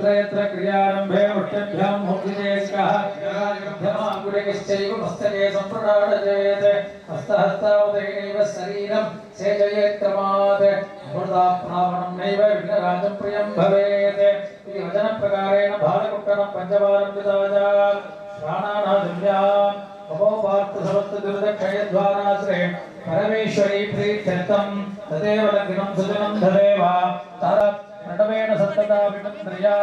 यत्र यत्र क्रियारम्भे मुष्टिभ्यां मुक्तिदेशकः मध्यमाङ्कुरिकश्चैव मस्तके सम्प्रदाडयेत् हस्तहस्तावतैनैव शरीरं सेचयेत् क्रमात् अमृताप्रावणं नैव विघ्नराजं प्रियं भवेत् इति वचनप्रकारेण भालकुट्टनं पञ्चवारं विदाजा प्राणानादिव्याम् अपोपार्थसमस्तदुर्दक्षयद्वाराश्रे परमेश्वरी प्रीत्यर्थं तदेव लग्नं सुजनं धरेव नटवेण सत्तता विनन्द्रिया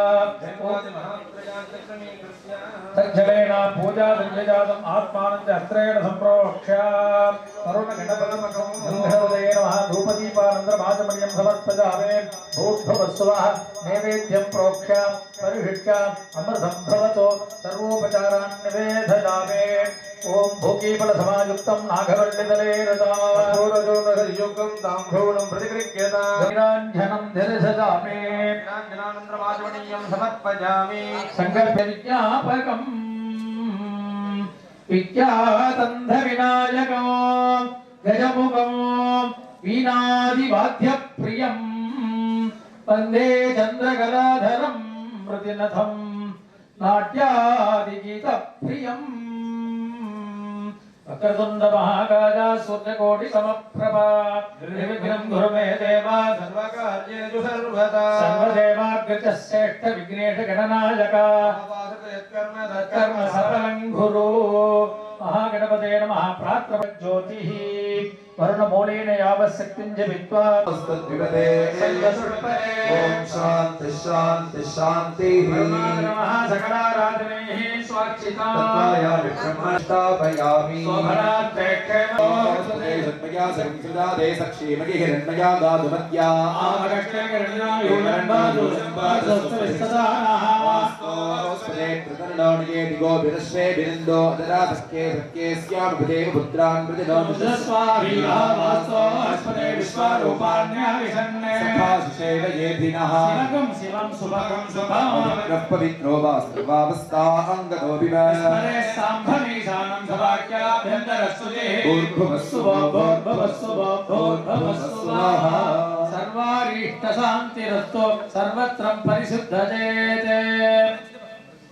तज्जलेन पूजा दिव्यजातम् आत्मानं च अस्त्रेण सम्प्रोक्ष्य तरुणगणपतिमहृदये नमः धूपदीपानन्दमाचमनीयं समर्पयामि भूद्भुवस्सुवः नैवेद्यं प्रोक्ष्य परिषिच्य अमृतं भवतो सर्वोपचारान् निवेदयामि ओम भोगीफलसमायुक्तं नागवल्लितले रतारजोनयुक्तं ताम्भूलं प्रतिगृह्यता निराञ्जनं धरिसजामि निराञ्जनानन्दमाचमनीयं समर्पयामि संकल्पविज्ञापकं विख्यातन्धविनायकं गजमुखं वीणादिवाद्यप्रियं वन्दे चन्द्रकलाधरं प्रतिनथं नाट्यादिगीतप्रियं वक्रतुण्ड महाकाय सूर्यकोटि समप्रभा निर्विघ्नं कुरु मे देव सर्वकार्येषु सर्वदा सर्वदेवाग्रज श्रेष्ठ विघ्नेश गणनायक कर्म सफलं कुरु महागणपते नमः प्रात्रज्योतिः वरुणमूलेन यावशक्तिं जपित्वा तद्विपदे ओम शांति शांति शांति नमः सकलाराधनैः स्वार्चिता तत्त्वाया विक्रमष्टाभयामि शोभनात्रेक्षेमो सन्मया संसुदादे सक्षेमगे हिरण्मया गाधुमत्या आमकष्टे हिरण्या योनन्बादु संपादस्तविस्तदानः वास्तोस्पदे प्रतर्णोनिये दिगो विरश्वे विरन्दो अदराधस्के धक्के स्याम भुदेव पुत्रान् प्रतिनो स्वामी वास्तो अस्पदे विश्वरूपाण्याविषन्ने सभाशिषेव येधिनः शिवकं शिवं सुभगं शुभं पवित्रो वास्तवावस्थाङ्गतो विवः स्मरे साम्भवीशानं सवाक्याभ्यन्तरस्तुतिः भूर्भुवस्सुभो सर्वारीष्टशान्तिरस्तु सर्वत्र परिशुद्धजेते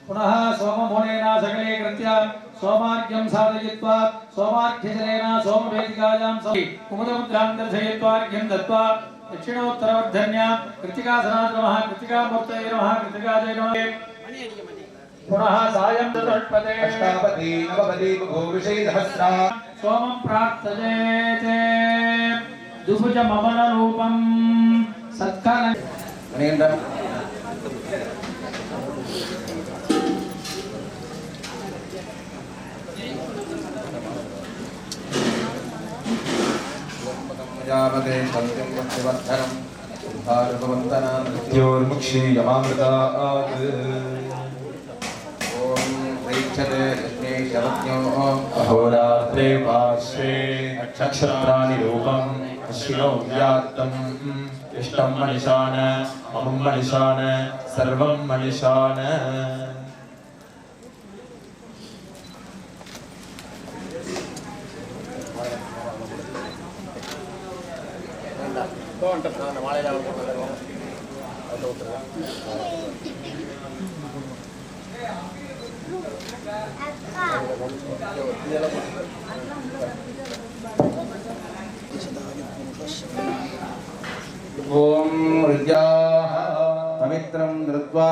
पुनः सोममुनेन सकले कृत्य सोमार्घ्यं साधयित्वा सोमार्घ्यजलेन सोमवेदिकायां कुमुदमुद्रां दर्शयित्वार्घ्यं दत्त्वा दक्षिणोत्तरवर्धन्या कृत्तिकासनाय नमः कृत्तिकामूर्तये नमः कृत्तिकाजय नमः पुनः सायं तत्पदे अष्टापदी नवपदी भूविषे सहस्रा सोमं प्रार्थयेत् दुभुजममलरूपं सत्काल जावते सत्यं वक्तवर्धनं भारतवन्दना मृत्योर्मुक्षीयमामृतात् ॐ प्रेक्षते लक्ष्मी शरज्ञो अहोरात्रे पार्श्वे नक्षत्राणि रूपम् अश्विनौ व्यात्तम् इष्टं मनिषान अमुं मनिषान सर्वं मनिषान ओम विद्याः पवित्रं धृत्वा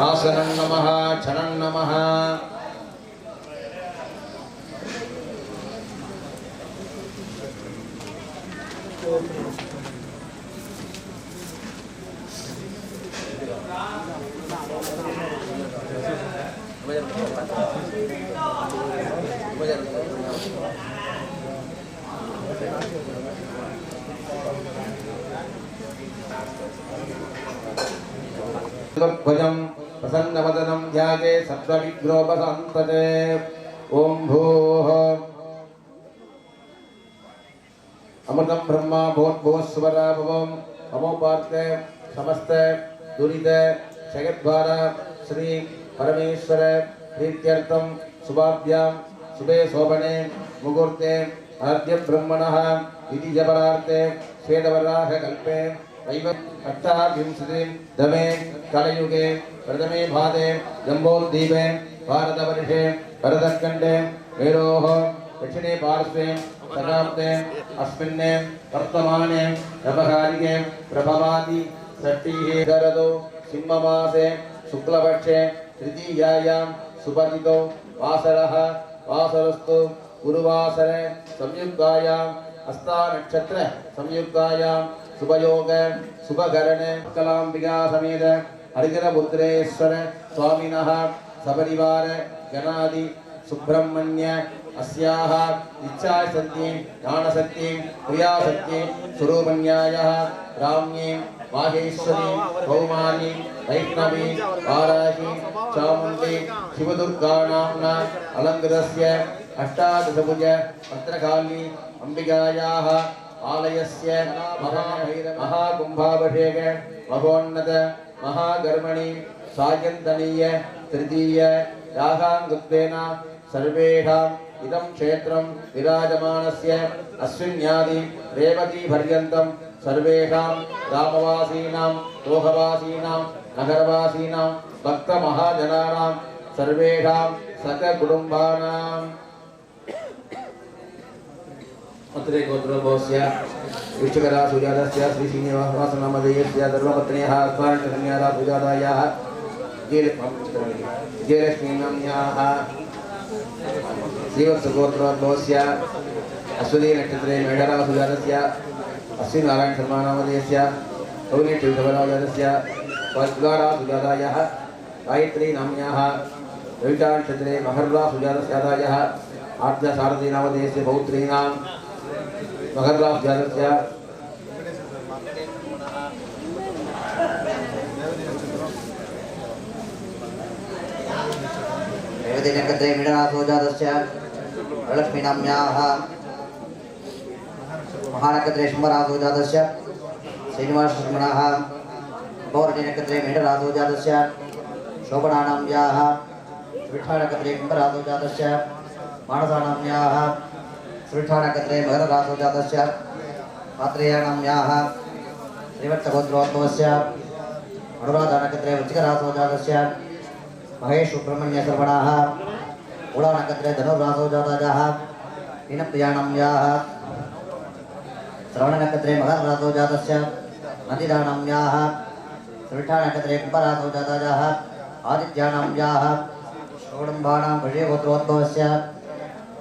आसनं नमः क्षणं नमः भजं प्रसन्नवदनं ध्याये सत्त्वविग्रोपसंतते ओम भूः अमृतं ब्रह्मा भूर्भुवस्सुवरा भवं अमोपार्थे समस्त दुरित क्षयद्वारा श्री परमेश्वर प्रीत्यर्थं शुभाभ्यां शुभे शोभने मुहूर्ते आद्य ब्रह्मणः इति जपरार्थे श्वेतवराह कल्पे अष्टाविंशति दमे कलयुगे प्रथमे भादे जम्बोद्वीपे भारतवर्षे भरतखण्डे मेरोः दक्षिणे पार्श्वे शताब्दे अस्मिन् वर्तमाने नवकालिके प्रभवादि षष्ठीः शरदौ सिंहमासे शुक्लपक्षे तृतीयायां सुपतितौ वासरः वासरस्तु गुरुवासरे संयुक्तायां हस्ता नक्षत्र संयुक्तायां शुभयोग शुभकरण कलांबिका समेत हरिहरपुत्रेश्वर स्वामिनः सपरिवार गणादि सुब्रह्मण्य अस्याः इच्छाशक्ति ज्ञानशक्ति क्रियाशक्ति स्वरूपन्यायः राम्ये माहेश्वरी कौमारी वैष्णवी वाराही चामुण्डी शिवदुर्गा नाम्ना अलङ्कृतस्य अष्टादशभुज भद्रकाली अम्बिकायाः आलयस्य महाकुम्भाभिषेक महोन्नत महाकर्मणि सायन्तनीय तृतीय यागाङ्गत्वेन सर्वेषाम् इदं क्षेत्रं विराजमानस्य अश्विन्यादि रेवती पर्यन्तं सर्वेषां ग्रामवासीनां लोकवासीनां नगरवासीनां भक्तमहाजनानां सर्वेषां सककुटुम्बानां अत्रे गोत्रोभवस्य विष्णुकरासुजातस्य श्री श्रीनिवासनामधेयस्य धर्मपत्न्याः स्वारणकन्यारासुजातायाः जयलक्ष्मीनाम्न्याः श्रीवत्सगोत्रोद्भवस्य अश्वती नक्षत्रे मेढरासुजातस्य अश्विनारायणशर्मानामधेयस्य कौनिष्ठविधवराजातस्य वज्रारासुजातायाः गायत्री नाम्न्याः रवितानक्षत्रे महर्रासुजातस्यादायाः आर्द्रसारथीनामधेयस्य पौत्रीणां मकररासुजातस्य रेवती नक्षत्रे मीनरासुजातस्य लक्ष्मीनाम्न्याः महानक्षत्रे शुम्भरासुजातस्य श्रीनिवासशर्मणः पौर्णी नक्षत्रे मीनरासुजातस्य शोभनानाम्याः विष्ठानक्षत्रे कुम्भरासुजातस्य मानसानाम्याः श्रीष्ठानक्षत्रे मकररासुजातस्य आत्रेयानाम्याः श्रीवत्सगोत्रोद्भवस्य अनुराधानक्षत्रे वृश्चिकरासुजातस्य महेश सुब्रह्मण्यशर्मणः मूलानक्षत्रे धनुर्रासुजातायाः मीनप्रियानाम्याः श्रवणनक्षत्रे मकररासुजातस्य नन्दिदानाम्याः श्रीष्ठानक्षत्रे कुम्भरासुजातायाः आदित्यानाम्याः षोडम्बानां वृषभगोत्रोद्भवस्य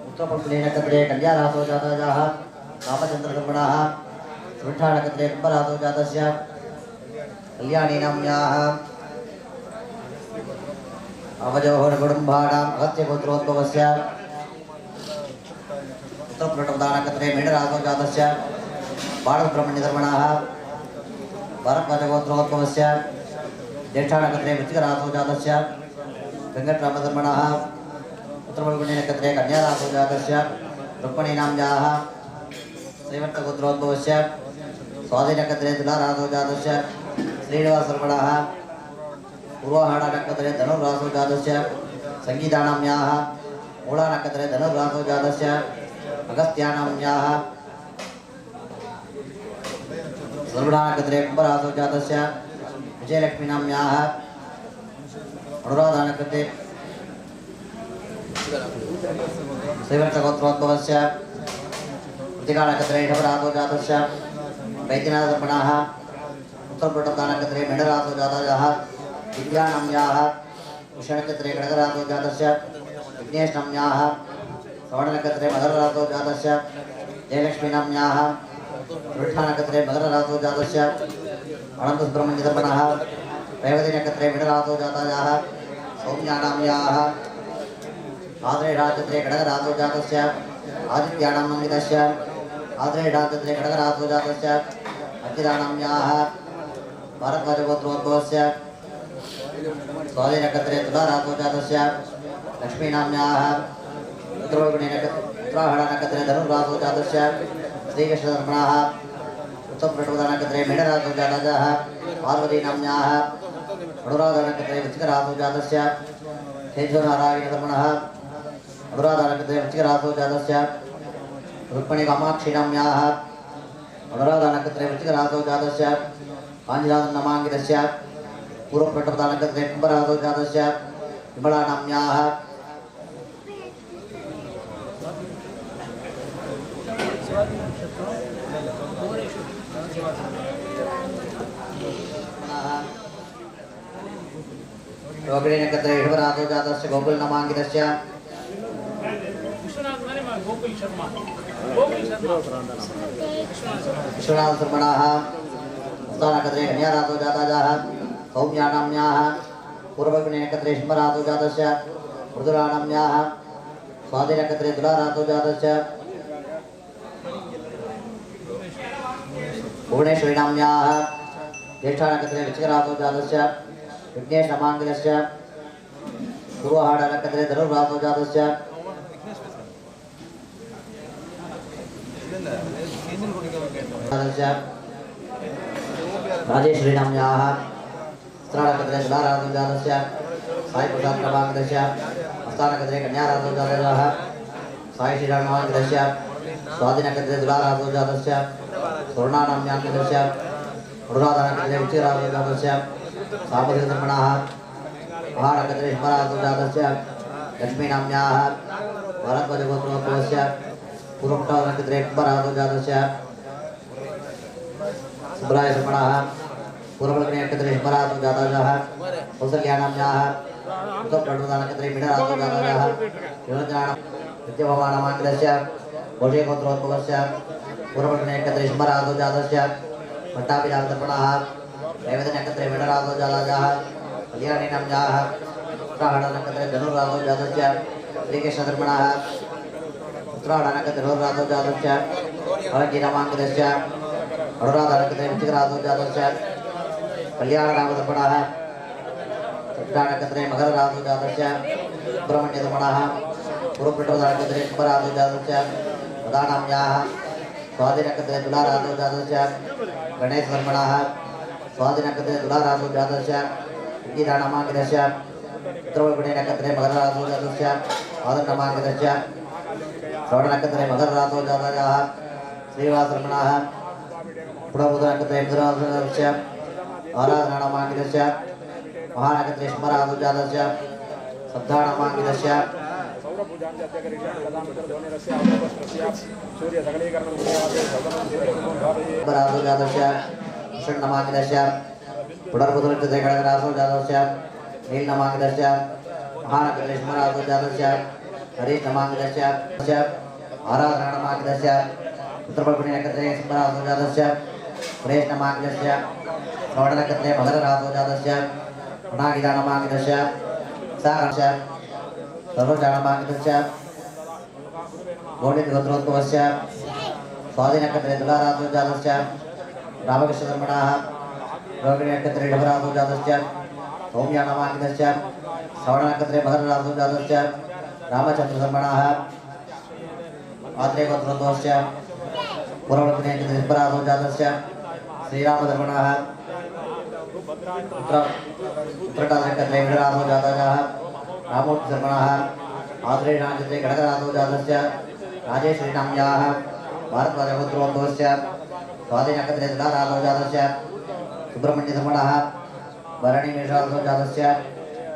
उत्तरपुष्पनक्षत्रे कन्यारासुजातायाः रामचन्द्रशर्मणः श्रीष्ठानक्षत्रे कुम्भरासुजातस्य कल्याणीनाम्याः अवजोहरकुटुम्बानाम् अगस्त्यगोत्रोद्भवस्य उत्तरपुष्पनक्षत्रे मीनरासुजातस्य बालसुब्रह्मण्यशर्मणः भरद्वाजगोत्रोद्भवस्य ज्येष्ठानक्षत्रे वृश्चिकरासुजातस्य वेङ्कटरामशर्मणः उत्तरफल्गुणीनक्षत्रे कन्यारासुजातस्य रुक्मिणीनाम्याः श्रीवत्सगोत्रोद्भवस्य स्वातिनक्षत्रे तुलारासुजातस्य श्रीनिवासशर्मणः पूर्वाहाडनक्षत्रे धनुर्रासुजातस्य संगीतानाम्याः मूलानक्षत्रे धनुर्रासुजातस्य अगस्त्यानाम्याः सर्वणानक्षत्रे कुम्भरासुजातस्य विजयलक्ष्मीनाम्याः अनुराधानक्षत्रे श्रीवत्सगोत्रोद्भवस्य कृतिकानक्षत्रे ऋषभरासुजातस्य वैद्यनाथशर्मणः उत्तरपुष्पनक्षत्रे मीनरासुजातायाः दिव्यानाम्याः उषनक्षत्रे खड्गरासुजातस्य विघ्नेशनाम्याः श्रवणनक्षत्रे मकररासुजातस्य जयलक्ष्मीनाम्याः श्रीष्ठानक्षत्रे मकररासुजातस्य अनन्तसुब्रह्मण्यशर्मणः रेवतीनक्षत्रे मीनरासुजातायाः सौम्यानाम्याः आद्रे राजत्रे खडगराजो जातस्य आदित्यानाम् अंगितस्य आद्रे राजत्रे खडगराजो जातस्य अच्युतानाम्याः भारद्वाजगोत्रोद्भवस्य स्वादिनक्षत्रे तुलाराजो जातस्य लक्ष्मीनाम्याः उत्तराहणनक्षत्रे धनुर्राजो जातस्य श्रीकृष्णधर्मणाः उत्तमप्रटोदनक्षत्रे मेढराजो जातः पार्वतीनाम्याः अनुराधनक्षत्रे वृश्चिकराजो जातस्य तेजोनारायणधर्मणः अनुराधनक्षत्रे वृश्चिकराजो जातस्य रुक्मिणी कामाक्षीनाम्याः अनुराधनक्षत्रे वृश्चिकराजो जातस्य काञ्चीराजन्नमाङ्गितस्य पूर्वप्रटोदनक्षत्रे कुम्भराजो जातस्य विमलानाम्याः रोगिणी नक्षत्रे ऋषभराजो जातस्य गोकुलनामाङ्कितस्य विश्वनाथशर्मणः हस्तानक्षत्रे कन्याराजो जाताः सौम्यानाम्याः पूर्वगिणी नक्षत्रे सिंहराजो जातस्य मृदुलानाम्याः स्वादिनक्षत्रे तुलाराजो जातस्य भुवनेश्वरीनाम्याः ज्येष्ठानक्षत्रे वृश्चिकराजो जातस्य विघ्नेशनामाङ्कितस्य पूर्वहाडनक्षत्रे धनुर्राजो जातस्य राजेश्वरीनाम्याः स्त्रानक्षत्रे तुलाराजो जातस्य साईप्रसादनामाङ्कितस्य हस्तानक्षत्रे कन्याराजो जातः साईश्रीरामनामाङ्कितस्य स्वादिनक्षत्रे तुलाराजो जातस्य स्वर्णानाम्याङ्कितस्य अनुराधनक्षत्रे वृश्चिकराजो जातस्य सामधिधर्मणः महानक्षत्रे सिंहराजो जातस्य लक्ष्मीनाम्याः भारद्वाजगोत्रोद्भवस्य पूर्वप्रटोदनक्षत्रे कुम्भराजो जातस्य सुब्रायशर्मणः पूर्वगिणी नक्षत्रे सिंहराजो जातः कौसल्यानाम्याः उत्तरप्रटोदनक्षत्रे मीनराजो जातः नित्यभवानामाङ्कितस्य घोषेगोत्रोद्भवस्य पूर्वगिणी नक्षत्रे सिंहराजो जातस्य भट्टाभिराजधर्मणः नैवेद्यनक्षत्रे मीनराजो जातः कल्याणीनाम्याः उत्तराहणनक्षत्रे धनुर्राजो जातस्य श्रीकृष्णधर्मणः उत्तराहणनक्षत्रे धनुर्राजो जातस्य अलङ्कीनामाङ्कितस्य अनुराधनक्षत्रे वृश्चिकराजो जातस्य कल्याणरामधर्मणः सप्तानक्षत्रे मकरराजो जातस्य सुब्रह्मण्यधर्मणः पूर्वप्रटोदनक्षत्रे कुम्भराजो जातस्य मदानाम्याः स्वादिनक्षत्रे तुलाराजो जातस्य गणेशधर्मणः स्वादिनक्षत्रे तुलाराजो जातस्य विद्युदानामाङ्कितस्य उत्तरवल्कुणे नक्षत्रे मकरराजो जातस्य आदन्नमाङ्कितस्य श्रवणनक्षत्रे मकरराजो जातः श्रीवासधर्मणः पुनर्बुधनक्षत्रे मधुराजो जातस्य आराधनानामाङ्कितस्य महानक्षत्रे सिंहराजो जातस्य सप्तानामाङ्कितस्य राजो जातस्य कृष्णनामाङ्कितस्य पुनर्बुधनक्षत्रे खडगराजो जातस्य नीलनामाङ्कितस्य महानक्षत्रे सिंहराजो जातस्य हरीशनामाङ्कितस्य आराधनानामाङ्कितस्य उत्तरवल्कुणे नक्षत्रे सिंहराजो जातस्य सुरेशनामाङ्कितस्य श्रवणनक्षत्रे मकरराजो जातस्य अनागिदानामाङ्कितस्य सागरस्य सर्वजानामाङ्कितस्य गोडितगोत्रोद्भवस्य स्वादिनक्षत्रे तुलाराजो जातस्य रामकृष्णधर्मणः रोहिणी नक्षत्रे ऋषभराजो जातस्य सौम्यानामाङ्कितस्य श्रवणनक्षत्रे मकरराजो जातस्य रामचन्द्रधर्मणः आद्रे गोत्रोद्भवस्य पूर्ववल्कुणे नक्षत्रे सिंहराजो जातस्य श्रीरामधर्मणः उत्तरटानक्षत्रे मीनराजो जातः रामोत्तरधर्मणः आद्रे नक्षत्रे खडगराजो जातस्य राजेश्वरीनाम्याः भारद्वाजगोत्रोद्भवस्य स्वादिनक्षत्रे तुलाराजो जातस्य सुब्रह्मण्यधर्मणः भरणीमेषराजो जातस्य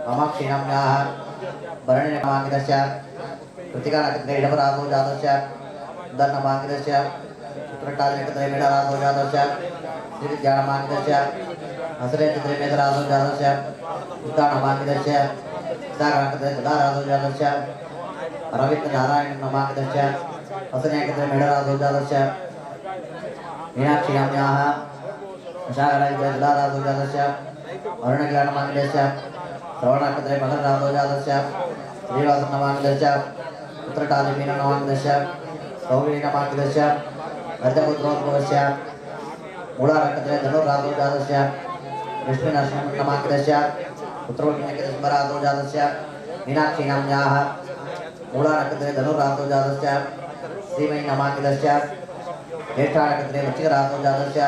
कामाक्षीनाम्याः भरणीनामाङ्कितस्य कृत्तिकानक्षत्रे ऋषभराजो जातस्य उदन्नमाङ्कितस्य उत्तरटानक्षत्रे मीनराजो जातस्य श्रीविद्यानामाङ्कितस्य हसरेनक्षत्रे मेघराजो जातस्य उत्तानमाङ्कितस्य सागरनक्षत्रे तुलाराजो जातस्य रविन्द्रनारायणनामाङ्कितस्य हसनेनक्षत्रे मेढराजो जातस्य मीनाक्षीनाम्याः विशाखनक्षत्रे तुलाराजो जातस्य अरुणकिलानामाङ्कितस्य श्रवणनक्षत्रे मकरराजो जातस्य श्रीवास नमांगदस्य उत्तरटालिमीन नमांगदस्य सौरी नमांगदस्य अर्धपुत्रोद्भवस्य मूलारकत्रे धनुरादो जातस्य विष्णुनरसिंह नमांगदस्य पुत्रोन्नकस्मरादो जातस्य मीनाक्षी नाम्याः मूलारकत्रे धनुरादो जातस्य श्रीमयी नमांगदस्य ज्येष्ठारकत्रे वृश्चिकरादो जातस्य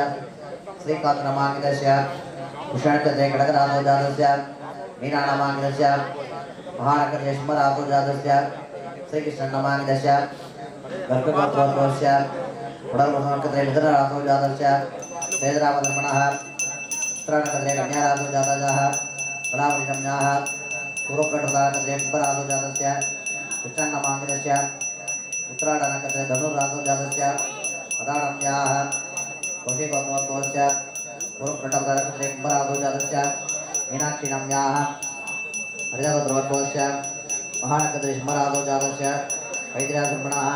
श्रीकांत नमांगदस्य कुशनकत्रे खड्गरादो जातस्य मीना नमांगदस्य महानकत्रे स्मरादो जातस्य श्रीकृष्ण नमांगदस्य गर्भगोत्रोद्भवस्य पुनर्वसनकत्रे मिथुनरादो जातस्य वेदरामधर्मणः उत्तरायणकत्रे कन्यारादो जातः बलावलिनम्याः पूर्वप्रटुतारकत्रे कुम्भरादो जातस्य कृष्णन्नमांगदस्य उत्तरायणकत्रे धनुरादो जातस्य अदानम्याः कौशिकोत्रोद्भवस्य पूर्वप्रटुतारकत्रे कुम्भरादो जातस्य मीनाक्षीनम्याः हरितगोत्रोद्भवस्य महानकत्रे स्मरादो जातस्य वैद्यराजर्मणः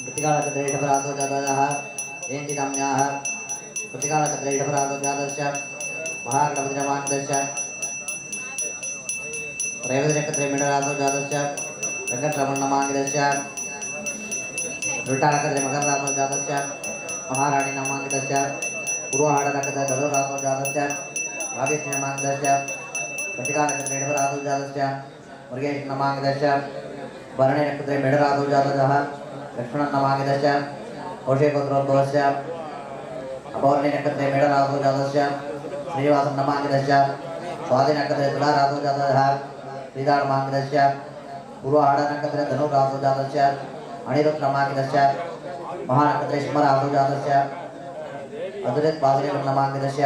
कृतिकालकत्रे ऋषभरादो जातः जयन्तिनम्याः कृतिकालकत्रे ऋषभरादो जातस्य महागणपतिनमांगदस्य रेवतिनकत्रे मिडरादो जातस्य वेंकटरमणनमांगदस्य रुटानकत्रे मकररादो जातस्य महाराणीनमांगदस्य पूर्वहाडनकत्रे धनुरादो जातस्य भाग्यश्रीनमांगदस्य कृतिकालकत्रे ऋषभरादो जातस्य मुरुगेशनमांगदस्य भरणीनकत्रे मिडरादो जातः लक्ष्मणनमांगदस्य कौशिकोत्रोद्भवस्य अपौर्णीनकत्रे मिडरादो जातस्य श्रीनिवासनमांगदस्य स्वादिनकत्रे तुलारादो जातः श्रीदानमांगदस्य पूर्वहाडनकत्रे धनुरादो जातस्य अनिरुद्धनमांगदस्य महानकत्रे स्मरादो जातस्य अदुरितपादनमांगदस्य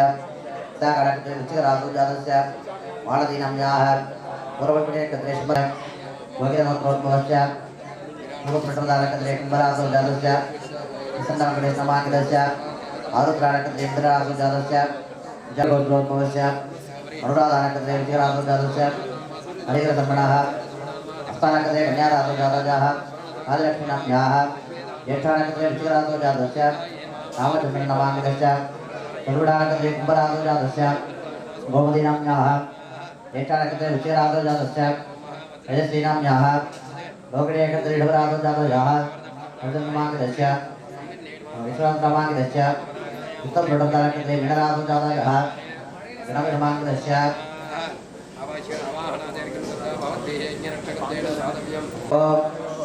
सागरकत्रे वृश्चिकरादो जातस्य मालदीनम्याः पूर्वकत्रे स्मर भगीरथोद्भवस्य पूर्वप्रटुतारकत्रे कुम्भरादो जातस्य प्रसन्नकत्रे नमांगदस्य आरुद्राणकत्रे इन्द्रादो जातस्य जगोद्भवस्य अनुराधानकत्रे विजयरादो जातस्य हरिहरधर्मणः हस्तानकत्रे कन्यारादो जातः आदिलक्ष्मीनाम्याः ज्येष्ठानकत्रे वृश्चिकरादो जातस्य रामचन्द्रनमांगदस्य तरुडानकत्रे कुम्भरादो जातस्य गोमतीनाम्याः ज्येष्ठानकत्रे वृश्चिकरादो जातस्य रजस्वीनाम्याः लोकणीयकत्रे ऋषभरादो जातः अर्जुनमांगदस्य विश्वासनमांगदस्य उत्तमप्रटुतारकत्रे मीनरादो जातः गणपतिनमांगदस्य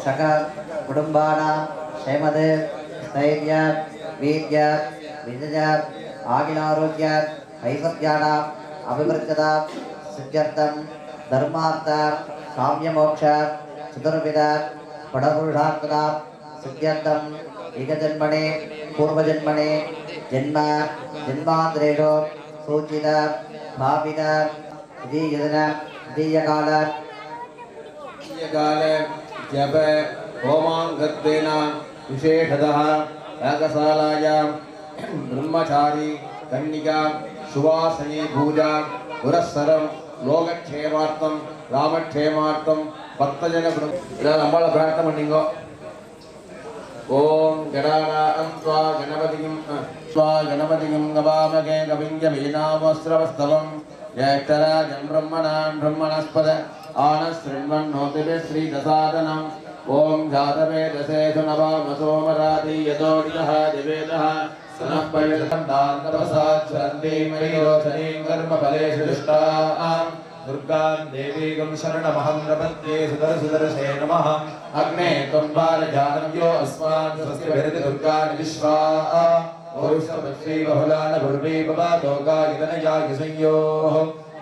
सकल कुटुंबानां क्षेमदे स्थैर्य वीर्य विजय आगिनारोग्य ऐश्वर्याणाम् अभिवृद्ध्यता सिद्ध्यर्थं धर्मार्थ काम्यमोक्ष चतुर्विध पडपुरुषार्थता सिद्ध्यर्थं एकजन्मने पूर्वजन्मने जन्म जन्मान्तरेषु सूचित भावित दीयकाल जप होमांगत्वेन विशेषतः यागशालायां ब्रह्मचारी कन्निका सुवासनी पूजा पुरस्सरं लोकक्षेमार्थं रामक्षेमार्थं भक्तजन नम्मळ प्रार्थना पण्णिंगो ओम गणानां त्वा गणपतिं गवामगे कविञ्जमीनामस्रवस्तवं ज्येष्ठराजं ब्रह्मणस्पद आनशृण्वन्नोतिभिः श्रीदसादनम् ओम जातवेदसे सुनवामसोमराति यतोऽन्यः दिवेदः सनःपयन्तपसाच्छ्रन्ति मयिरोचनीं कर्मफलेषु दुष्टाम् दुर्गां देवीं शरणमहं प्रपद्ये सुदर्शे नमः अग्ने त्वं भारजानव्यो अस्मान् स्वस्तिभिरिति दुर्गाणि विश्वा ओषवश्री बहुलान भुर्वी बबातो गायितनयाय संयोः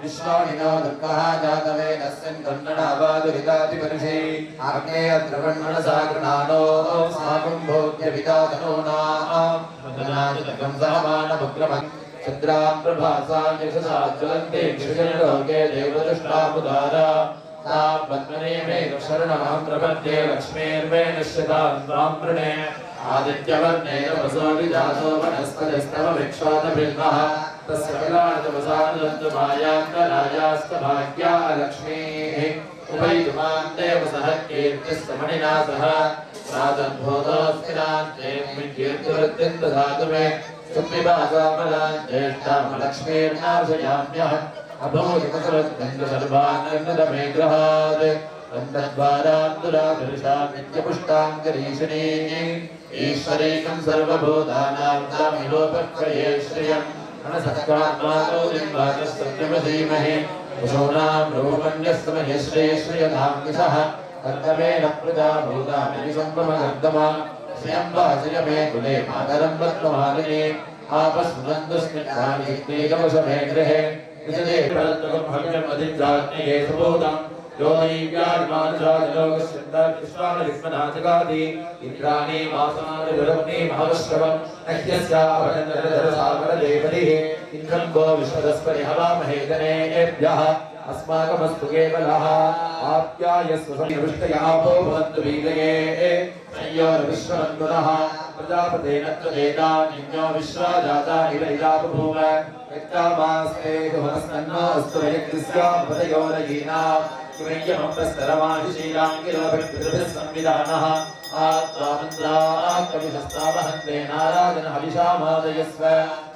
विश्वानि नो दुर्गः जातवेदस्मिन् कन्नडावादुरितातिपरिषे आग्नेयद्रवण्मनसा गृणानो साकुम्भोग्यविदातनूनाम् वदनादितकं सहमानमुग्रमम् चन्द्रां प्रभासां यशसा ज्वलन्ते क्षुजनलोके देवदुष्टामुदारा तां पद्मने मे शरणमहं प्रपद्ये लक्ष्मीर्मे नश्यतां त्वां वृणे आदित्यवर्णे तपसो विजातो वनस्पतिस्तव विक्षोतबिल्वः तस्य कलादवसानदन्तमायान्तरायास्तभाग्या लक्ष्मीः उपैतुमां देवसः कीर्तिस्तमणिना सह प्रातर्भूतोऽस्मिनान्ते कीर्तिवृत्तिं ददातु मे सुप्रिभासामलां ज्येष्ठां लक्ष्मीर्नाशयाम्यः अभूतिमसरद्गन्धसर्वानन्दमे गृहात् वन्दद्वारान्तुरादृशा नित्यपुष्टाङ्गरीषिणी ईश्वरीकं सर्वभूतानां तामिलोपक्षये श्रियम् अनसत्कात्मातो दिन्वाचस्तन्यमधीमहि वसूनां रूपण्यस्तमहि श्रेयश्रियधाम्यसः कर्तमेन प्रजा भूतामिति सम्भ्रमकर्दमा श्रियम्बाश्रिय मे कुले मातरं रत्नमालिनी आपस्मन्दुस्मिन्नानि स्नेहवशमे गृहे विजये भव्यमधिजाज्ञये सुबोधम् यो नैव्यादिमानुषाजलोकस्यन्दाविश्वानविश्वनाथगादि इन्द्राणि वासनादिविरम्नि महवश्रवम् नह्यस्यावरन्दरधरसावरदेवरिः इन्द्रं वो विश्वदस्परि हवामहे गणेभ्यः अस्माकमस्तु केवलः आप्यायस्व संविष्टयापो भवन्तु वीरये संयोरविश्ववन्दुनः प्रजापतेन त्वदेता निन्यो विश्वाजाता इवैराबभूव यत्कामास्ते हुमस्तन्नो अस्तु यज्ञस्यां पदयोरयीनाम् किमय्यमप्रस्तरमाहिशीलाङ्गिरोभिः संविधानः आत्मामन्त्राकविशस्तावहन्ते नाराजन हविषामादयस्व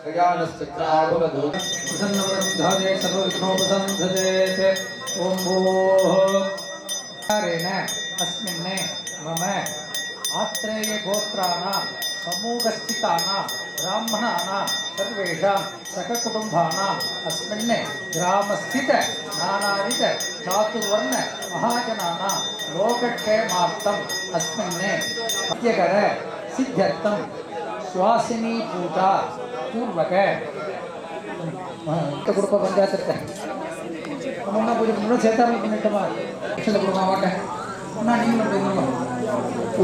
गजानश्चित्राभुवदूत प्रसन्नवृन्धादे सर्वविघ्नोपसंहतेत् ॐ भूः अस्मिन् मम आत्रेय गोत्राणां समूहस्थितानां ब्राह्मणानां सर्वेषां सककुटुम्बानाम् अस्मिन् ग्रामस्थित नानाविध चातुर्वर्ण महाजनानां लोकक्षेमार्थम् अस्मिन् अद्यकर सिद्ध्यर्थं श्वासिनी पूजा पूर्वक कुटुंब पंचायत पूजा சேர்த்தாம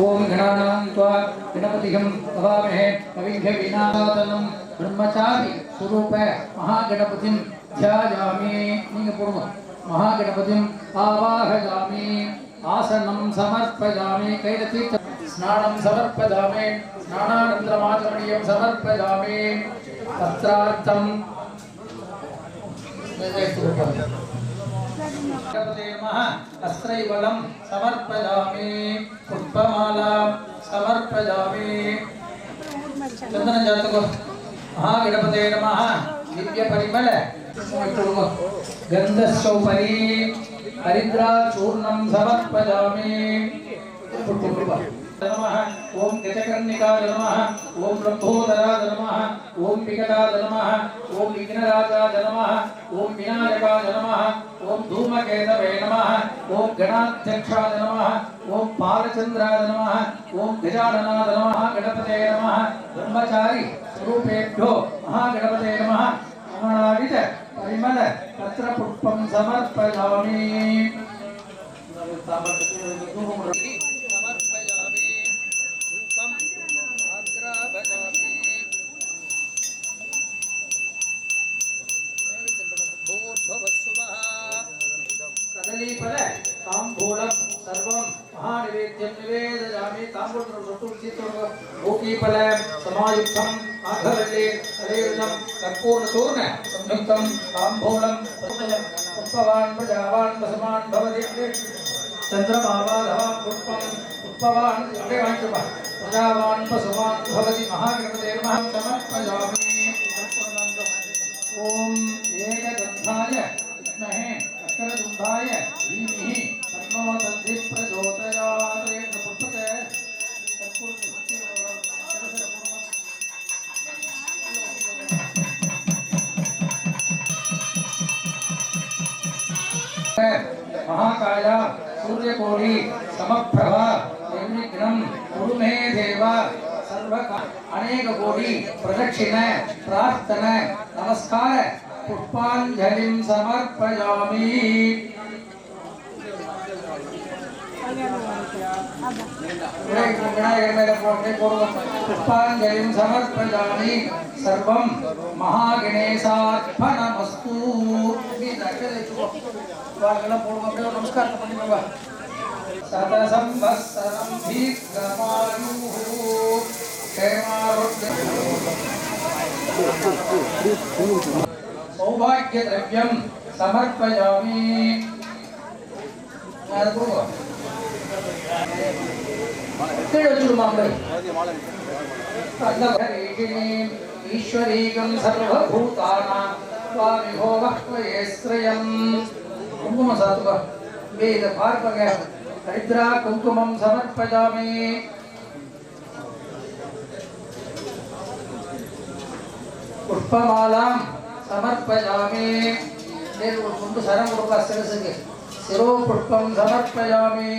ओम गणानां त्वा गणपतिं हवामहे कविघ्नविनाशनं ब्रह्मचारी स्वरूप महागणपतिं ध्यायामि पूर्व महागणपतिं आवाहयामि आसनं समर्पयामि कैरतीर्थ स्नानं समर्पयामि स्नानानन्तरमाचमनीयं समर्पयामि तत्रार्थं अस्त्रैवलं समर्पयामि पुष्पमालां समर्पयामि चंदन जातको महागणपते नमः दिव्य परिमल गंधस्योपरि हरिद्राचूर्णं समर्पयामि नमः ओम गजकर्णिकाय नमः ओम लंबोदराय नमः ओम विकटाय नमः ओम विघ्नराजाय नमः ओम विनायकाय नमः ओम धूमकेतवे नमः ओम गणाध्यक्षाय नमः ओम बालचंद्राय नमः ओम गजाननाय नमः गणपते नमः ब्रह्मचारी स्वरूपेभ्यो महागणपते नमः नानाविध परिमल पत्रपुष्पं समर्पयामि कदलीफल तांबूलं सर्वं महानिवेद्यं निवेदयामि तांबूलं भूकीफल समायुक्तं आघवल्ले तदेवं कर्पूरचूर्ण संयुक्तं तांबूलं पुष्पवान् प्रजावान् वसमान् भवति चन्द्रमावाधवान् पुष्पं पुष्पवान् प्रजावान् वसमान् भवति महागणपते नमः समर्पयामि ओम एकगन्धाय विद्महे अकरदुण्डाय धीमहि तन्नो दन्ति प्रचोदयात् पुष्पते महाकाय सूर्यकोटि समप्रभा निर्विघ्नं कुरु मे देव अनेक कोटि प्रदक्षिण प्रार्थना नमस्कार पुष्पांजलिं समर्पयामि पुष्पांजलिं समर्पयामि सर्वं महागणेशार्पणमस्तु नमस्कार सत संवत्सरं दीर्घमायुः सौभाग्य द्रव्यं समर्पयामि ईश्वरीकं सर्वभूतानां स्वामिभो वक्त्वये श्रियं कुङ्कुम साधुः இதை பார்ப்பங்க. ஹரித்ரா குங்குமம் சமர்ப்பயாமி. புஷ்பமாலாம் சமர்ப்பயாமி. ஒரு குண்டு சரம் கொடுப்பா சிரசுக்கு. சிரோ புஷ்பம் சமர்ப்பயாமி.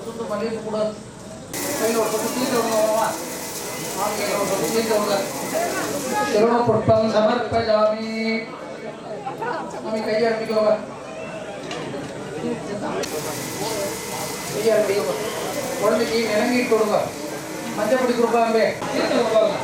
சுட்டு மல்லிகை கூட கையில் ஒரு சொட்டு தீர்த்து விடுவோமா? கையில் ஒரு சொட்டு தீர்த்து விடுங்க. சிரோ புஷ்பம் சமர்ப்பயாமி. கையை அனுப்பிக்கோங்க. கையை அனுப்பிக்கோங்க. குழந்தைக்கு நிலங்கிட்டு கொடுங்க. மஞ்சப்பொடி கொடுப்பாங்க. தீர்த்து கொடுப்பாங்க.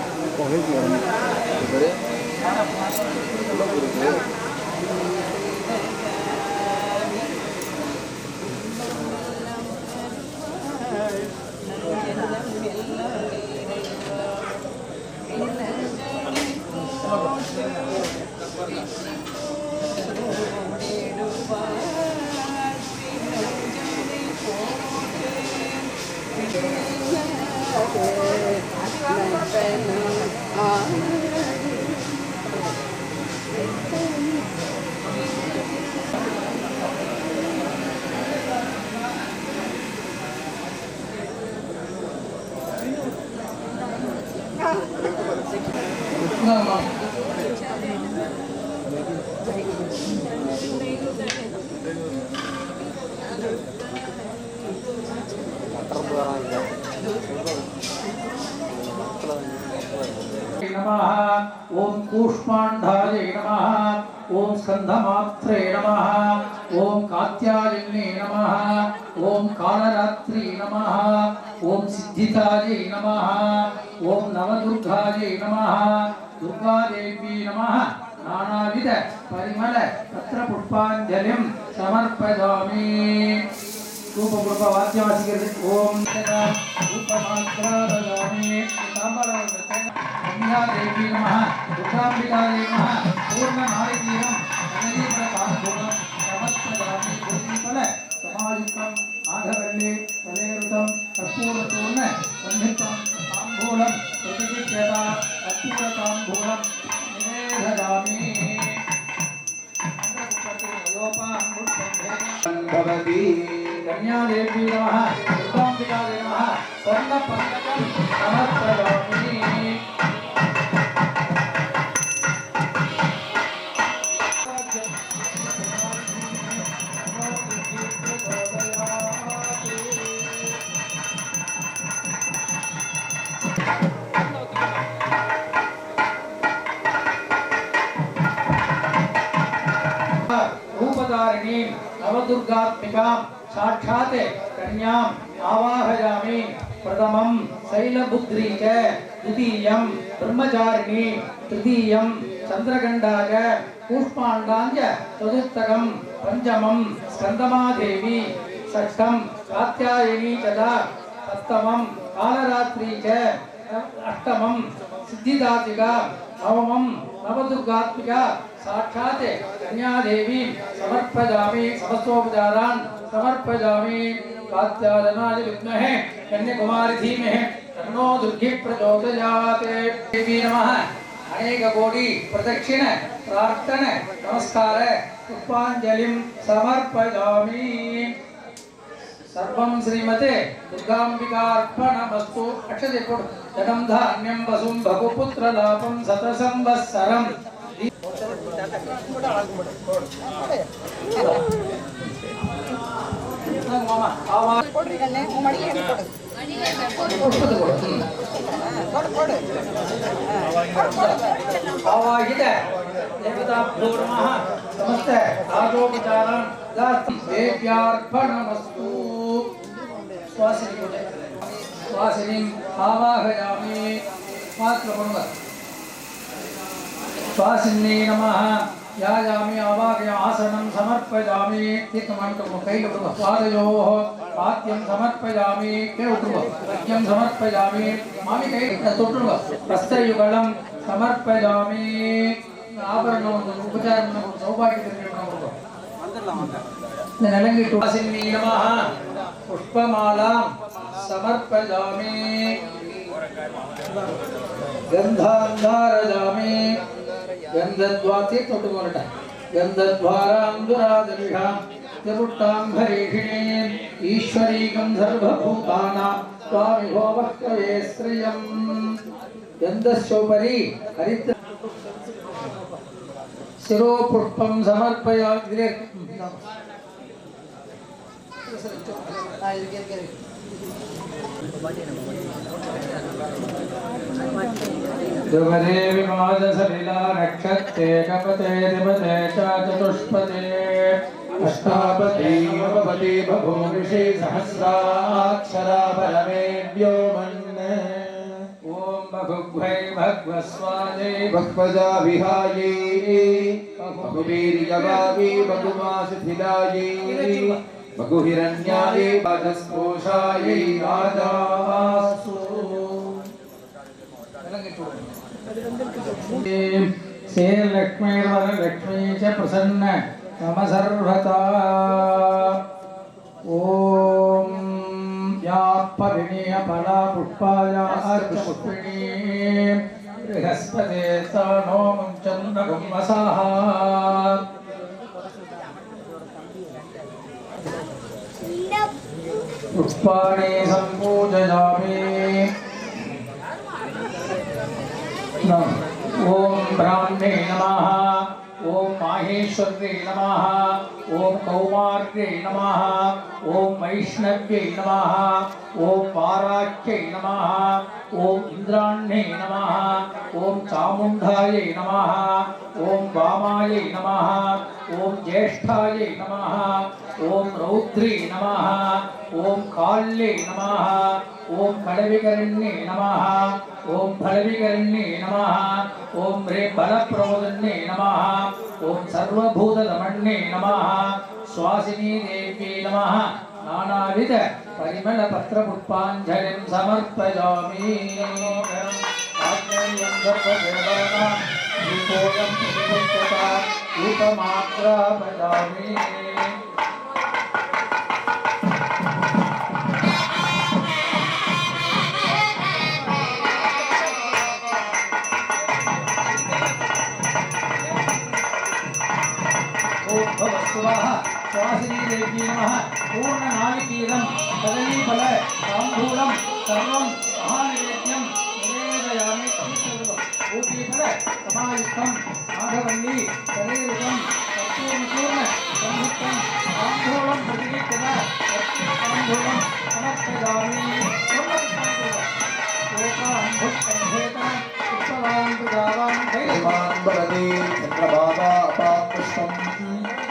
ओम कूष्मांडाय नमः। ओम स्कंधमात्रे नमः। ओम कात्यायने नमः। ओम कालरात्रि नमः। ओम सिद्धिताय नमः। ओम नवदुर्गाय नमः। दुर्गा देवी नमः। नानाविध परिमल पत्र पुष्पांजलिं समर्पयामि। वाद्यवासिकर ओम कन्या देवी नमः। दुर्गांबिका नमः। पूर्ण नारिकेरं नवदीप ताम्बूलं समर्पयामि। गुरुदीपल समायुक्तं नागवल्ली तलेरुतं कर्पूरपूर्ण सन्निहितं ताम्बूलं प्रतिष्ठेता कर्पूर ताम्बूलं निवेदयामि। कन्या देवी नमः। दुर्गांबिका नमः। स्वर्ण पंकजं समर्पयामि। रूपधारिणी नवदुर्गात्मिका साक्षात् कन्याम् आवाहयामि। प्रथमं शैलपुत्री च, द्वितीयं ब्रह्मचारिणी, तृतीयं चंद्रगंडा च, कूष्मांडाञ्च चतुर्थकं, पंचमं स्कंदमादेवी, षष्ठं कात्यायनी च, सप्तमं कालरात्रि च, अष्टमं सिद्धिदातिका, नवमं नवदुर्गात्मिका साक्षात् कन्यादेवी समर्पयामि। समस्तोपचारान् समर्पयामि। कात्यायनाय विद्महे कन्याकुमारी धीमहि तन्नो दुर्गी प्रचोदयात्। देवी नमः। अनेक कोटि प्रदक्षिण प्रार्थन नमस्कार पुष्पांजलिं समर्पयामि। सर्वं श्रीमते दुर्गांबिकार्पणमस्तु। अक्षते कोड जगं धान्यं वसुं भगुपुत्र लाभं शतसंवत्सरम्। आवाहित देवताभ्यो नमः। समस्त राजोपचारं दास्यं देव्यार्पणमस्तु। स्वासिनीम् आवाहयामि। स्वासिन्यै नमः। यायामि आवाहय आसनं समर्पयामि। तीर्थमण्डलं कैल पादयोः पाद्यं समर्पयामि। अर्घ्यं समर्पयामि। मामि कैल तोट्टुग वस्त्रयुगलं समर्पयामि। आभरणं उपचारं सौभाग्यं नलंगिट्टु। स्वासिन्यै नमः। पुष्पमालां समर्पयामि। गंधांधारयामि। गंधद्वाति तोट्टुकोनट गन्धद्वारान्दुरादविषां तिरुट्टाम्भरीषिणीम् ईश्वरीकं सर्वभूतानां स्वामिभो वक्तवे श्रियम् गन्धस्योपरि हरिद्र शिरोपुष्पं समर्पयामि ध्रुवदे विमादसलिला नक्षत्रे कपते दिपते च चतुष्पदे अष्टापदे नवपदे बभूषे सहस्राक्षरा परमेभ्यो मन्ये ॐ बहुभ्वै भगवस्वादे भक्पजा विहाये बहुवीर्यवागे बहुमाशिथिलाये बहुहिरण्याये बाधस्पोषाये राजासु श्रीलक्ष्मीर्वरलक्ष्मी च प्रसन्न मम सर्वथा ॐ या परिणीयफला पुष्पाया अर्धपुष्पिणी बृहस्पते नो मुञ्चन्नगं वसाः पुष्पाणि सम्पूजयामि ओम ब्राह्मणे नमः ओम माहेश्वर्ये नमः ओम कौमार्ये नमः ओम वैष्णव्ये नमः ओम वाराख्ये नमः ओम इंद्राण्ये नमः ओम चामुण्डायै नमः ओम वामायै नमः ओम ज्येष्ठायै नमः ओम रौद्रे नमः ओम काल्ये नमः ओम कड़विकरण्ये नमः ओम फलविकरण्ये नमः ओम रे बलप्रवदन्ये नमः ओम सर्वभूतदमन्ये नमः स्वासिनी देव्यै नमः नानाविध परिमलपत्रपुष्पाञ्जलिं समर्पयामि आत्मन्यं सर्वदेवानां रूपोऽयं प्रतिष्ठता रूपमात्रापयामि स्वासिनी देवी नमः पूर्ण नालिकीरं कदलीफल ताम्बूलं सर्वं महानैवेद्यं निवेदयामि ऊटीफल समायुक्तं नागवल्ली शरीरं पूर्ण संयुक्तं ताम्बूलं प्रतिष्ठित ताम्बूलं समर्पयामि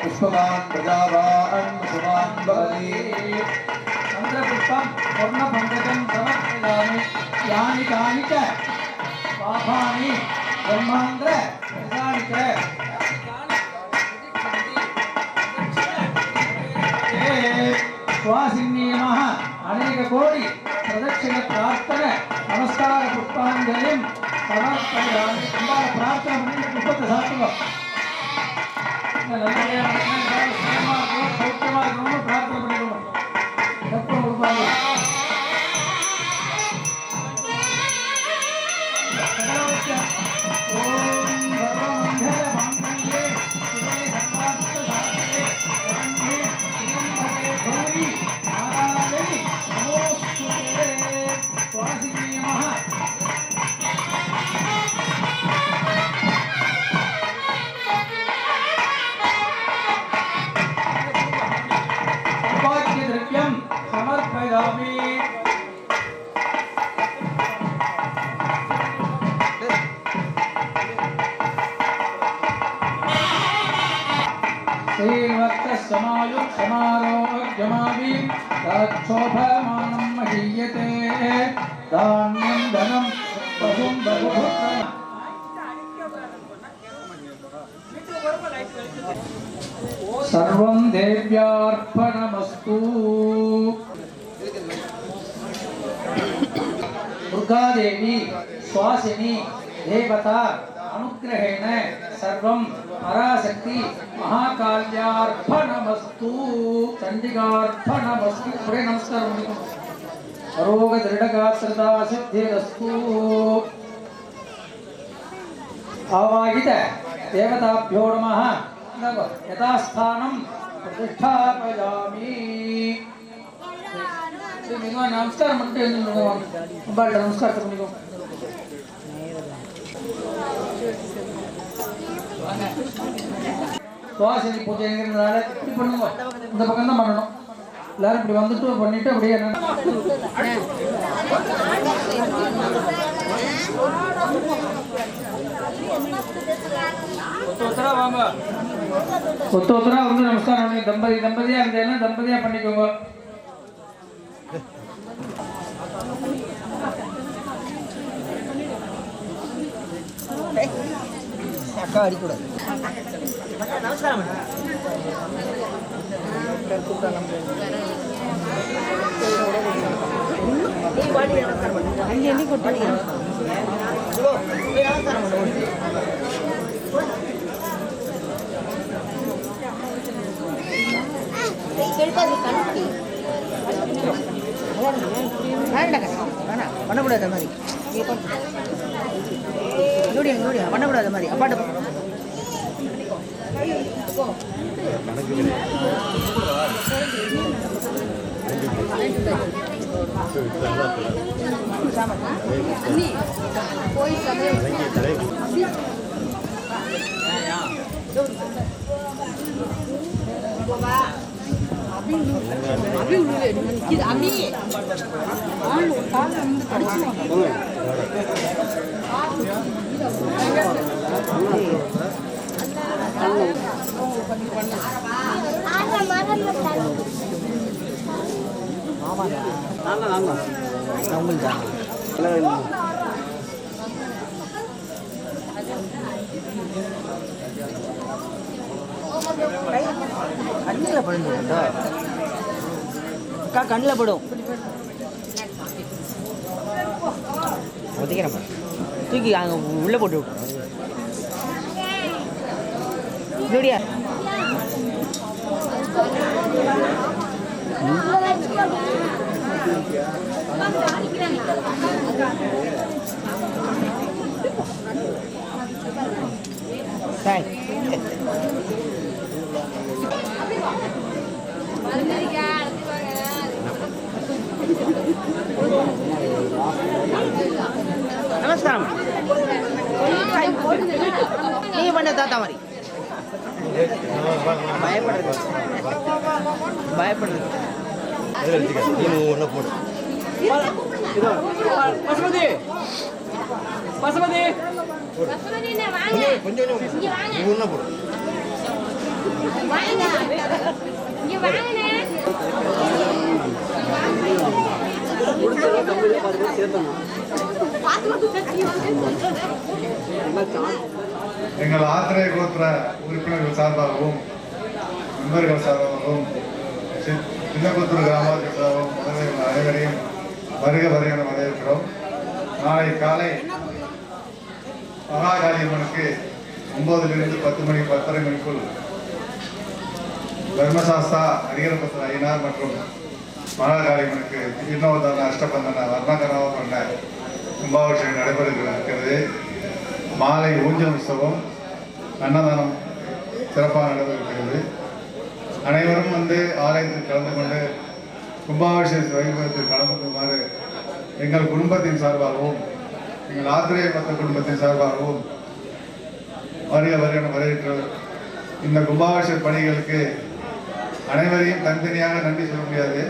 पुष्पवान् प्रजावान् कुसुमान् भवति चन्द्रपुष्पं स्वर्णपङ्कजं समर्पयामि यानि कानि च पापानि ब्रह्माण्ड प्रजानि च स्वासिन्ये नमः अनेक कोटि प्रदक्षिण प्रार्थना नमस्कार पुष्पाञ्जलिं समर्पयामि प्रार्थना पुष्पते सात्वं समर्पयामि श्रीभक्तसमायुक्तमारोग्यमाभि तच्छोभमानं महीयते धान्यं धनं बहुं बहुभुक्तं सर्वं देव्यार्पणमस्तु दुर्गा देवी स्वासिनी देवता अनुग्रहेण सर्वं पराशक्ति महाकाल्यार्पणमस्तु चंडिकार्पणमस्तु पुरे नमस्कार रोग दृढ़गात्रता सिद्धिरस्तु आवाहित देवताभ्यो नमः यथास्थानं प्रतिष्ठापयामि नमस्कार नमस्कार சுவாசனி பூஜைங்கிறதுனால இப்படி பண்ணுங்க இந்த பக்கம் தான் பண்ணணும் எல்லாரும் இப்படி வந்துட்டு பண்ணிட்டு அப்படியே ஒத்தொத்தரா வந்து நமஸ்காரம் பண்ணி தம்பதியா இருந்தேன்னா தம்பதியா பண்ணிக்கோங்க அக்கா அடிக்கூடாது நமஸ்காரம் பண்ணக்கூடாது மாதிரி பண்ணக்கூடாது மாதிரி அப்பாட்ட கண்ணில் படும் அக்கா கண்ணில் படும் ஒத்திக்கிறேன் தூக்கி அங்கே உள்ளே போட்டு விட்டு ஜோடியா நமஸ்காரம் நீங்க பண்ண தாத்தா மாதிரி பயப்படுறது பசுமதி பசுமதி எங்கள் ஆத்திரை கோத்திர உறுப்பினர்கள் சார்பாகவும் நண்பர்கள் சார்பாகவும் சின்னகுத்தூர் கிராமத்தின் சார்பாகவும் அனைவரையும் வருக என வரவேற்கிறோம். நாளை காலை மகாகாளியம்மனுக்கு 9லிருந்து 10 மணி 10:30 மணிக்குள் தர்மசாஸ்தா அரியரபத்திர ஐயனார் மற்றும் மகாகாளியம்மனுக்கு இன்னோதான அஷ்டபந்தன வர்ணகராவ பண்ண கும்பாபிஷேகம் நடைபெற இருக்கிறது. மாலை ஊஞ்சல் உற்சவம் அன்னதானம் சிறப்பாக நடைபெறுகிறது. அனைவரும் வந்து ஆலயத்தில் கலந்து கொண்டு கும்பாபிஷேக வைபவத்தில் கலந்து கொள்ளுமாறு எங்கள் குடும்பத்தின் சார்பாகவும் எங்கள் ஆத்திரேய பக்த குடும்பத்தின் சார்பாகவும் வருக என வரவேற்று இந்த கும்பாபிஷேக பணிகளுக்கு அனைவரையும் தனித்தனியாக நன்றி சொல்ல முடியாது.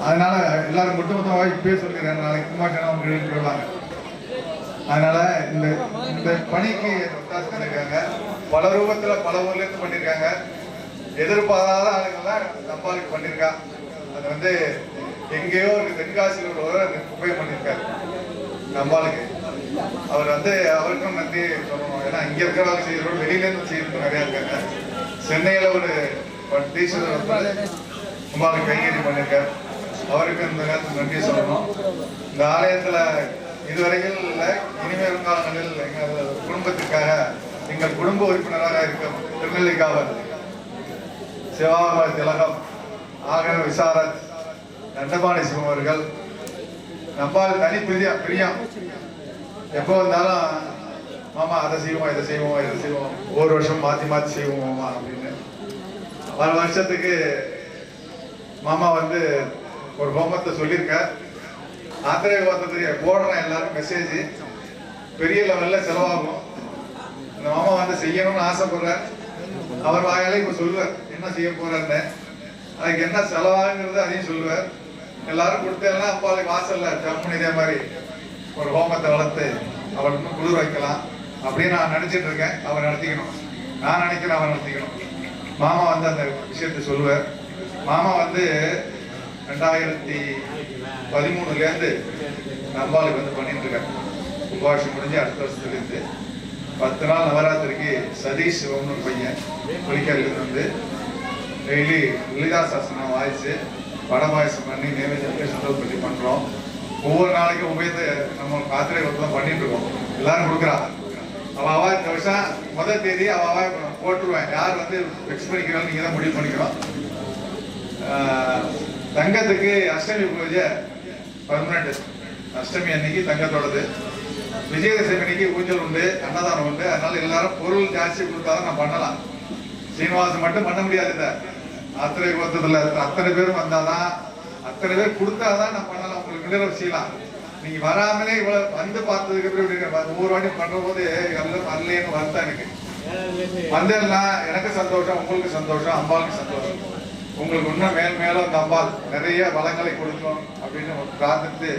அதனால எல்லாரும் ஒட்டுமொத்தமாக இப்பயே சொல்லிக்கிறேன். நாளைக்கு கும்பாபிஷேகம் அவங்க சொல்லுவாங்க. அதனால இந்த பணிக்கு பண்ணியிருக்காங்க. பல ரூபத்தில் பல ஊர்லேருந்து பண்ணியிருக்காங்க. எதிர்பாராத ஆளுங்கள்லாம் நம்பாளுக்கு பண்ணியிருக்கா. அது வந்து எங்கேயோ ஒரு தென்காசியில் உள்ளவர் உபயோகம் பண்ணியிருக்காரு நம்பாளுக்கு. அவர் வந்து அவருக்கும் நன்றி சொல்லணும். ஏன்னா இங்கே இருக்கிறவங்க செய்யறோம், வெளியிலேருந்து செய்யறதுக்கு நிறையா இருக்காங்க. சென்னையில் ஒரு டீச்சர் வந்து நம்பாளுக்கு கைங்கறி பண்ணியிருக்கார். அவருக்கு இந்த நேரத்தில் நன்றி சொல்லணும். இந்த ஆலயத்தில் இதுவரையில் இல்லை, இனிமேல் காலங்களில் எங்கள் குடும்பத்திற்காக எங்கள் குடும்ப உறுப்பினராக இருக்கும் திருநெல்லிக்காவல் சிவாபார திலகம் ஆகர விசாரத் நண்டபாணி சிவம் அவர்கள் நம்பால் தனி பிரியம் எப்போ வந்தாலும் மாமா அதை செய்வோம் இதை செய்வோம் இதை செய்வோம், ஒரு வருஷம் மாற்றி மாற்றி செய்வோம் மாமா அப்படின்னு. வர வருஷத்துக்கு மாமா வந்து ஒரு ஹோமத்தை சொல்லியிருக்கார். ஆத்திரை ஹோமத்துக்கு போடுறேன் எல்லாரும் மெசேஜ், பெரிய லெவலில் செலவாகும். இந்த மாமா வந்து செய்யணும்னு ஆசைப்படுறார். அவர் வாயாலே இப்போ சொல்லுவார் என்ன செய்ய போறாருன்னு, அதுக்கு என்ன செலவாகுங்கிறது அதையும் சொல்லுவார். எல்லாரும் கொடுத்தேன்னா அப்பாவுக்கு வாசல்ல ஜம்முன்னு இதே மாதிரி ஒரு ஹோமத்தை வளர்த்து அவள் இன்னும் குளிர் வைக்கலாம் அப்படின்னு நான் நினைச்சிட்டு இருக்கேன். அவர் நடத்திக்கணும், நான் நினைக்கிறேன் அவர் நடத்திக்கணும். மாமா வந்து அந்த விஷயத்தை சொல்லுவார். மாமா வந்து 2013 அம்பாளுக்கு வந்து பண்ணிட்டு இருக்காரு. கும்பாபிஷேகம் முடிஞ்சு அடுத்த வருஷத்துலேருந்து 10 நாள் நவராத்திரிக்கு சதீஷ் சிவம்னு ஒரு பையன் புலிக்கரையில் வந்து டெய்லி லலிதா சாசனம் வாய்ச்சி வடபாயசம் பண்ணி நைவேத்தியத்தை சுத்தம் பண்ணி பண்ணுறோம். ஒவ்வொரு நாளைக்கும் உபயோகத்தை நம்ம காத்திரை தான் பண்ணிட்டு இருக்கோம். எல்லாரும் கொடுக்குறாங்க. அவ இந்த வருஷம் முதல் தேதி அவ போட்டுருவேன். யார் வந்து ஃபிக்ஸ் பண்ணிக்கிறாலும் நீங்கள் தான் முடிவு பண்ணிக்கிறோம். தங்கத்துக்கு அஷ்டமி பூஜை பர்மனண்ட். அஷ்டமி அன்னைக்கு தங்கத்தோடது. விஜயதசமி அன்னைக்கு ஊஞ்சல் உண்டு, அன்னதானம் உண்டு. அதனால எல்லாரும் பொருள் ஜாஸ்தி கொடுத்தாலும் நான் பண்ணலாம். சீனிவாசன் மட்டும் பண்ண முடியாது. அத்தனை கோத்தத்தில் அத்தனை பேரும் வந்தாதான், அத்தனை பேர் கொடுத்தாதான் நான் பண்ணலாம். உங்களுக்கு நிறைவு செய்யலாம். நீங்க வராமலே இவ்வளவு வந்து பார்த்ததுக்கு அப்புறம் ஒவ்வொரு வாட்டி பண்ற போது எல்லாம் வரலேன்னு வருத்தம் எனக்கு. வந்தேன்னா எனக்கு சந்தோஷம், உங்களுக்கு சந்தோஷம், அம்பாளுக்கு சந்தோஷம். உங்களுக்கு இன்னும் மேலும் அந்த அம்பாள் நிறைய வளங்களை கொடுக்கும் அப்படின்னு பிரார்த்தித்து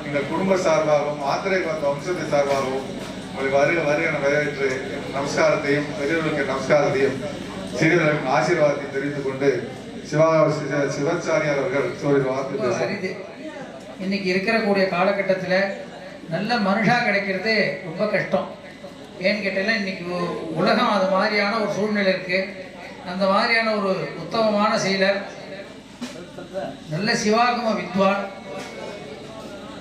எங்கள் குடும்ப சார்பாகவும் ஆத்திரை வம்சத்தை சார்பாகவும் உங்களுக்கு வருகிற வரவேற்று நமஸ்காரத்தையும் பெரியவர்களுக்கு நமஸ்காரத்தையும் சிறியவர்களுக்கு ஆசீர்வாதத்தையும் தெரிவித்துக் கொண்டு சிவாச்சாரியார் அவர்கள் வார்த்தை. இன்னைக்கு இருக்கக்கூடிய காலகட்டத்தில் நல்ல மனுஷா கிடைக்கிறது ரொம்ப கஷ்டம். ஏன்னு கேட்டால் இன்னைக்கு உலகம் அது மாதிரியான ஒரு சூழ்நிலை இருக்கு. அந்த மாதிரியான ஒரு உத்தமமான செயலர், நல்ல சிவாகம வித்வான்,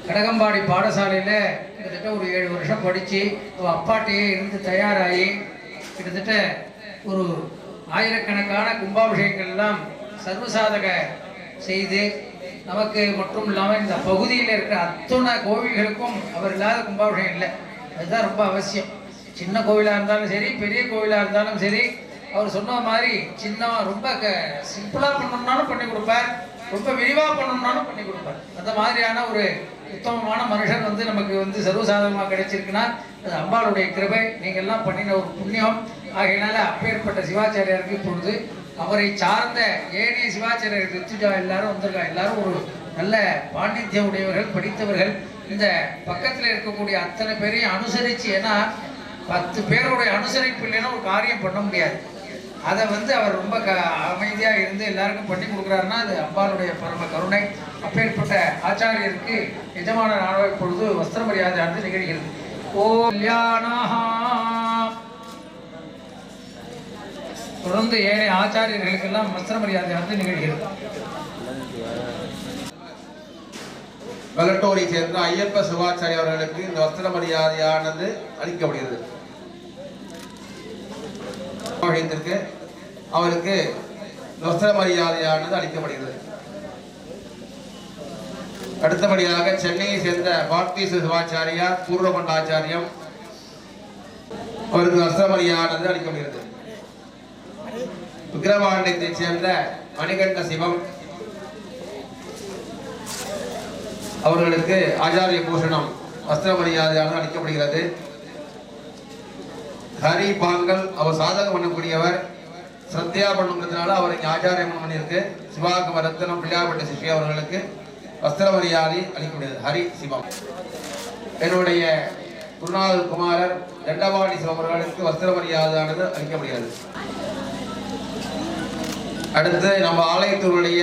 கடகம்பாடி பாடசாலையில் கிட்டத்தட்ட ஒரு 7 வருஷம் படித்து அப்பாட்டையே இருந்து தயாராகி கிட்டத்தட்ட ஒரு ஆயிரக்கணக்கான கும்பாபிஷேகங்கள்லாம் சர்வசாதக செய்து நமக்கு மட்டும் இல்லாமல் இந்த பகுதியில் இருக்கிற அத்தனை கோவில்களுக்கும் அவர் இல்லாத கும்பாபிஷேகம் இல்லை. அதுதான் ரொம்ப அவசியம். சின்ன கோவிலாக இருந்தாலும் சரி, பெரிய கோவிலாக இருந்தாலும் சரி, அவர் சொன்ன மாதிரி சின்னமாக ரொம்ப சிம்பிளாக பண்ணணும்னாலும் பண்ணி கொடுப்பார், ரொம்ப விரிவாக பண்ணணும்னாலும் பண்ணி கொடுப்பார். அந்த மாதிரியான ஒரு உத்தமமான மனுஷன் வந்து நமக்கு வந்து சர்வசாதகமாக கிடைச்சிருக்குன்னா அது அம்பாளுடைய கிருபை. நீங்கள்லாம் பண்ணின ஒரு புண்ணியம். ஆகையினால அப்பேற்பட்ட சிவாச்சாரியாருக்கு இப்பொழுது அவரை சார்ந்த ஏனைய சிவாச்சாரியர் ரித்துஜா எல்லாரும் வந்திருக்காங்க. எல்லாரும் ஒரு நல்ல பாண்டித்யம் உடையவர்கள், படித்தவர்கள். இந்த பக்கத்தில் இருக்கக்கூடிய அத்தனை பேரையும் அனுசரித்து, ஏன்னா 10 பேருடைய அனுசரிப்பு இல்லைன்னா ஒரு காரியம் பண்ண முடியாது. அதை வந்து அவர் ரொம்ப அமைதியாக இருந்து எல்லாருக்கும் பண்ணி கொடுக்குறாருன்னா அது அம்பாளுடைய பரம கருணை. அப்பேற்பட்ட ஆச்சாரியருக்கு எஜமான நாள் இப்பொழுது வஸ்திர மரியாதை ஆனது நிகழ்கிறது. தொடர்ந்து ஏழை ஆச்சாரியர்களுக்கெல்லாம் வஸ்திர மரியாதையானது நிகழ்கிறது. வெள்ளட்டூரை சேர்ந்த ஐயப்ப சிவாச்சாரி அவர்களுக்கு இந்த வஸ்திர மரியாதையானது அளிக்கப்படுகிறது. அவருக்கு வஸ்திர மரியாதையானது அளிக்கப்படுகிறது. அடுத்தபடியாக சென்னையை சேர்ந்த பாக்தீச சிவாச்சாரியார் பூர்வகண்டாச்சாரியம் அவருக்கு வஸ்திர மரியாதையானது அளிக்கப்படுகிறது. விக்கிரவாண்டத்தை சேர்ந்த மணிகண்ட சிவம் அவர்களுக்கு ஆச்சாரிய பூஷணம் வஸ்திர மரியாதையானது அளிக்கப்படுகிறது. ஹரி பாங்கல் அவர் சாதகம் பண்ணக்கூடியவர், சிரத்தையா பண்ணுங்கிறதுனால அவருக்கு ஆச்சாரியம் பண்ணியிருக்கு. சிவாகம ரத்னம் பிள்ளையாப்பட்ட சிஷ்யா அவர்களுக்கு வஸ்திர மரியாதை அளிக்கப்படுகிறது. ஹரி சிவம். என்னுடைய குருநாதர் குமாரர் தண்டவாணி சிவம் அவர்களுக்கு வஸ்திர மரியாதையானது அளிக்கப்படுகிறது. அடுத்து நம்ம ஆலயத்தினுடைய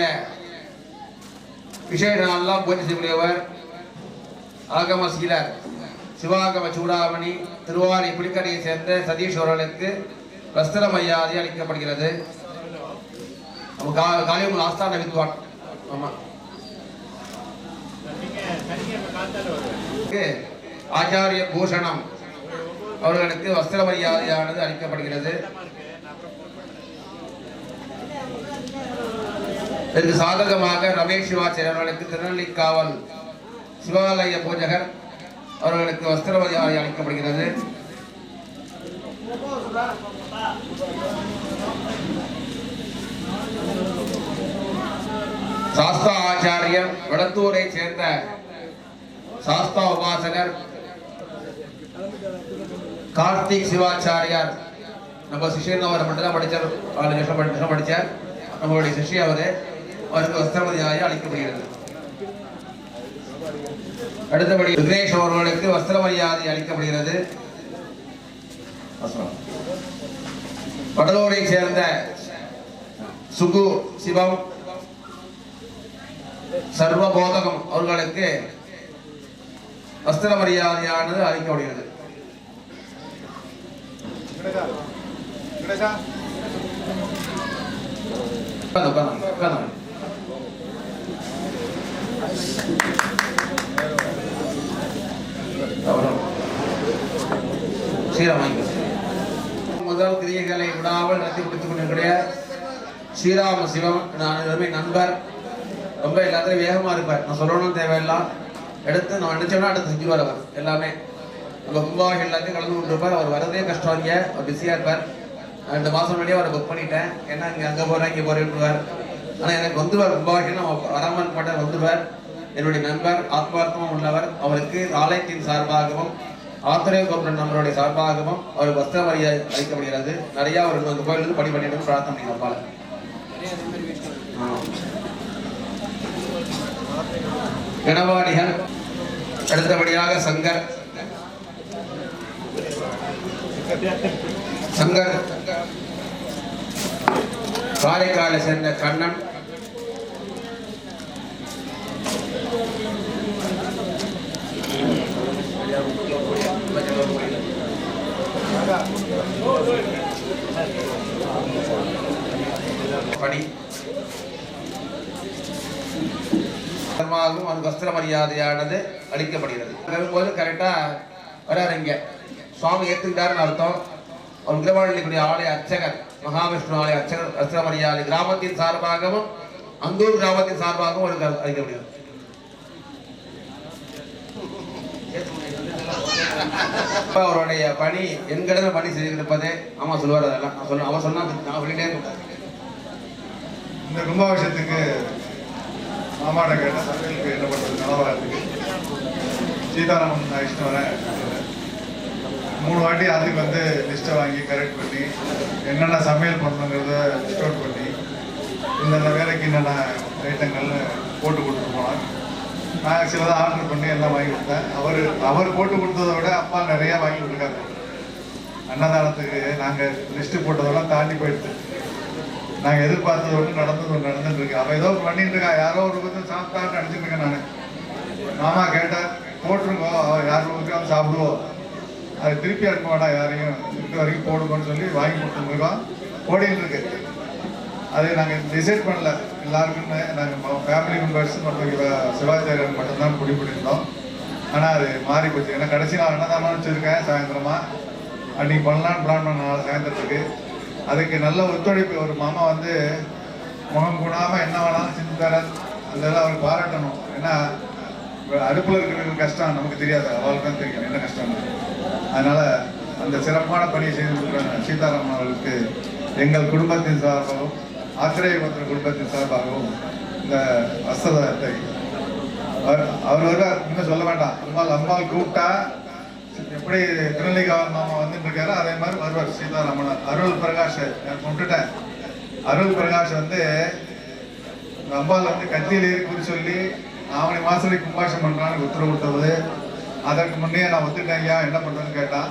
விசேஷ நாளெல்லாம் பூஜை செய்யக்கூடியவர் ஆகம சீலர் சிவாகம சூடாமணி திருவாரி புலிக்கரையை சேர்ந்த சதீஷ் அவர்களுக்கு வஸ்திர மரியாதை அளிக்கப்படுகிறது. காளியம்மன் ஆஸ்தான வித்வான். ஆமா, ஆச்சாரிய பூஷணம் அவர்களுக்கு வஸ்திர மரியாதையானது அளிக்கப்படுகிறது. இதற்கு சாதகமாக ரமேஷ் சிவாச்சாரியர் அவர்களுக்கு திருநெல்லிக்காவல் சிவாலய பூஜகர் அவர்களுக்கு வஸ்திர மரியாதை அளிக்கப்படுகிறது. சாஸ்தா ஆச்சாரியர் வடத்தூரை சேர்ந்த சாஸ்தா உபாசகர் கார்த்திக் சிவாச்சாரியார் நம்ம சிஷியன் அவர் மட்டும் தான் படிச்சார், 4 வருஷம் படிச்சார். நம்மளுடைய சிஷி அவருக்கு வஸ்திரமரியாதை அளிக்கப்படுகிறது. அடுத்தபடி விக்னேஷ் அவர்களுக்கு வஸ்திரமரியாதை அளிக்கப்படுகிறது. வடலூரை சேர்ந்த சுகு சிவம் சர்வபோதகம் அவர்களுக்கு வஸ்திர மரியாதையானது அளிக்கப்படுகிறது. முதல் கிரியைகளை விடாமல் நடத்தி கொடுத்துக் கொண்டிருக்கிற ஸ்ரீராம சிவம் நண்பர். ரொம்ப எல்லாத்தையும் வேகமா இருப்பார். நான் சொல்லணும்னு தேவையில்லாம் எடுத்து நான் நினைச்சோம்னா அடுத்து செஞ்சுருவார். அவர் எல்லாமே நம்ம கும்பாக எல்லாத்தையும் கலந்து கொண்டிருப்பார். அவர் வரதே கஷ்டம், இங்கே அவர் பிஸியா இருப்பார். 2 மாசம் முன்னாடியே அவரை புக் பண்ணிட்டேன். ஏன்னா இங்கே அங்கே போகிறேன் இங்கே போறேன்னுவார். ஆனால் எனக்கு வந்துவார் கும்பாக நம்ம வராமல் மாட்டார், வந்துவார். என்னுடைய நண்பர், ஆத்மார்த்தமும் உள்ளவர். அவருக்கு ஆலயத்தின் சார்பாகவும் ஆத்திரேய கோபுரம் நம்மளுடைய சார்பாகவும் அவருக்கு வஸ்திர மரியாதை அளிக்கப்படுகிறது. நிறைய அவர் அந்த கோயிலுக்கு பணி பண்ணிட்டு பிரார்த்தனை பண்ணியிருப்பாள். கணவாடிகள். அடுத்தபடியாக சங்கர் காரைக்காலை சேர்ந்த கண்ணன். பணி அது வஸ்திர மரியாதையானது அளிக்கப்படுகிறது. வரும்போது கரெக்டா வராரு. இங்க சுவாமி ஏத்துக்கிட்டாருன்னு அர்த்தம். அவர் விக்கிரவாண்டிக்குரிய ஆலய அர்ச்சகர், மகாவிஷ்ணு ஆலய அர்ச்சகர் வஸ்திர மரியாதை கிராமத்தின் சார்பாகவும் அந்தூர் கிராமத்தின் சார்பாகவும் அளிக்கப்படுகிறது. அவருடைய பணி என்கிட்ட பணி செய்திருப்பது. ஆமா சொல்லுவார். அதெல்லாம் நான் சொல்ல அவர் சொன்னா நான் சொல்லிட்டே இருக்கேன். இந்த கும்பாபிஷேகத்துக்கு மாமாட கேட்ட சமையலுக்கு என்ன பண்ணுறது நலவரத்துக்கு சீதாராமன் அழைச்சிட்டு வரேன். 3 வாட்டி அதுக்கு வந்து லிஸ்ட்டை வாங்கி கரெக்ட் பண்ணி என்னென்ன சமையல் பண்ணணுங்கிறத லிஸ்ட் அவுட் பண்ணி இந்தந்த வேலைக்கு என்னென்ன ஐட்டங்கள்னு போட்டு கொடுத்துட்டு போனார். நான் சிலதான் ஆர்டர் பண்ணி எல்லாம் வாங்கி கொடுத்தேன். அவர் போட்டு கொடுத்ததை விட அப்பா நிறையா வாங்கி கொடுத்துருக்காரு. அன்னதானத்துக்கு நாங்கள் லிஸ்ட்டு போட்டதெல்லாம் தாண்டி போயிடுது. நாங்கள் எதிர்பார்த்தது ஒன்று நடந்துட்டு இருக்கு. அவள் ஏதோ பண்ணிட்டு இருக்கா. யாரோ ஒரு விதம் சாப்பிட்டான்னு நினச்சிட்டு இருக்கேன் நான். மாமா கேட்டார், போட்டிருக்கோம் யார் விதம் சாப்பிடுவோம், அது திருப்பி அனுப்ப வேண்டாம் யாரையும், இருக்க வரைக்கும் போடுங்கன்னு சொல்லி வாங்கி கொடுத்துருக்கோம். ஓடிட்டு இருக்கு. அது நாங்கள் டிசைட் பண்ணல. எல்லாருக்குமே நாங்கள் ஃபேமிலி மெம்பர்ஸ் மற்றும் சிவாச்சாரியன் மட்டும்தான் பிடிப்பிடிருந்தோம். ஆனால் அது மாறி போச்சு. ஏன்னா கடைசி நான் அன்னதானம் வச்சுருக்கேன் சாயந்தரமா. அன்றைக்கி பண்ணலான்னு பிளான் பண்ண சாயந்தரத்துக்கு. அதுக்கு நல்ல ஒத்துழைப்பு. ஒரு மாமா வந்து முகம் கூடாமல் என்ன வேணாலும் செஞ்சு தர, அதெல்லாம் அவர் பாராட்டணும். ஏன்னா அடுப்பில் இருக்கிற கஷ்டம் நமக்கு தெரியாது, அவளுக்கு தான் தெரியும் என்ன கஷ்டம். அதனால் அந்த சிறப்பான பணியை செய்து கொடுக்குற சீதாராமன் அவர்களுக்கு எங்கள் குடும்பத்தின் சார்பாகவும் ஆத்திரேய குடும்பத்தின் சார்பாகவும் இந்த வஸ்திரத்தை அவர் வருவார். இன்னும் சொல்ல வேண்டாம். அம்மாள் கூப்பிட்டா எப்படி திருநெல்லிக்காவல் மாமா வந்துட்டு இருக்காரு அதே மாதிரி வருவார் சீதாராமன். அருள் பிரகாஷ் விட்டுட்டேன். அருள் பிரகாஷ் வந்து அம்பாள் வந்து கத்தியில் ஏறி குறி சொல்லி ஆவணி மாசத்துல கும்பாஷம் பண்றான்னு உத்தரவு கொடுத்தது. அதற்கு முன்னே நான் ஒத்துட்டேன். ஐயா என்ன பண்றேன்னு கேட்டான்.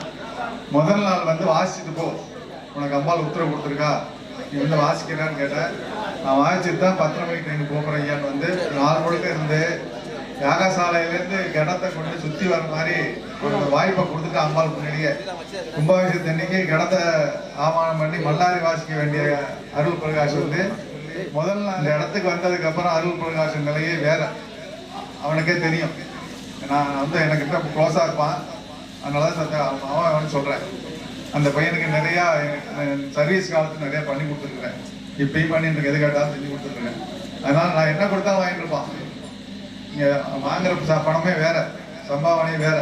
முதல் நாள் வந்து வாசிச்சுட்டு போ, உனக்கு அம்பாள் உத்தரவு கொடுத்துருக்கா, நீ வந்து வாசிக்கிறான்னு கேட்டேன். நான் வாசிச்சுட்டு தான் 10 மணிக்கு ட்ரெயின் போகிறேன் ஐயான்னு வந்து 4 முழுக்க இருந்து யாகசாலையிலேருந்து கிடத்தை கொண்டு சுற்றி வர மாதிரி ஒரு வாய்ப்பை கொடுத்துட்டு அம்பாள் முன்னாடியே கும்பாபிஷேகத்தன்னைக்கு கிடத்தை ஆமானம் பண்ணி மல்லாரி வாசிக்க வேண்டிய அருள் பிரகாஷ் வந்து முதல்ல அந்த இடத்துக்கு வந்ததுக்கு அப்புறம் அருள் பிரகாஷ் நிலையே வேற. அவனுக்கே தெரியும். நான் வந்து எனக்கிட்ட க்ளோஸாக இருப்பான். அதனால தான் அவன் சொல்கிறேன். அந்த பையனுக்கு நிறையா சர்வீஸ் காலத்துக்கு நிறையா பண்ணி கொடுத்துருக்குறேன். இப்பயும் பண்ணிட்டு எது கேட்டாலும் செஞ்சு கொடுத்துருக்குறேன். அதனால் நான் என்ன கொடுத்தாலும் வாங்கிட்டு இருப்பான். இங்கே வாங்குற பணமே வேற, சம்பாவனையும் வேற.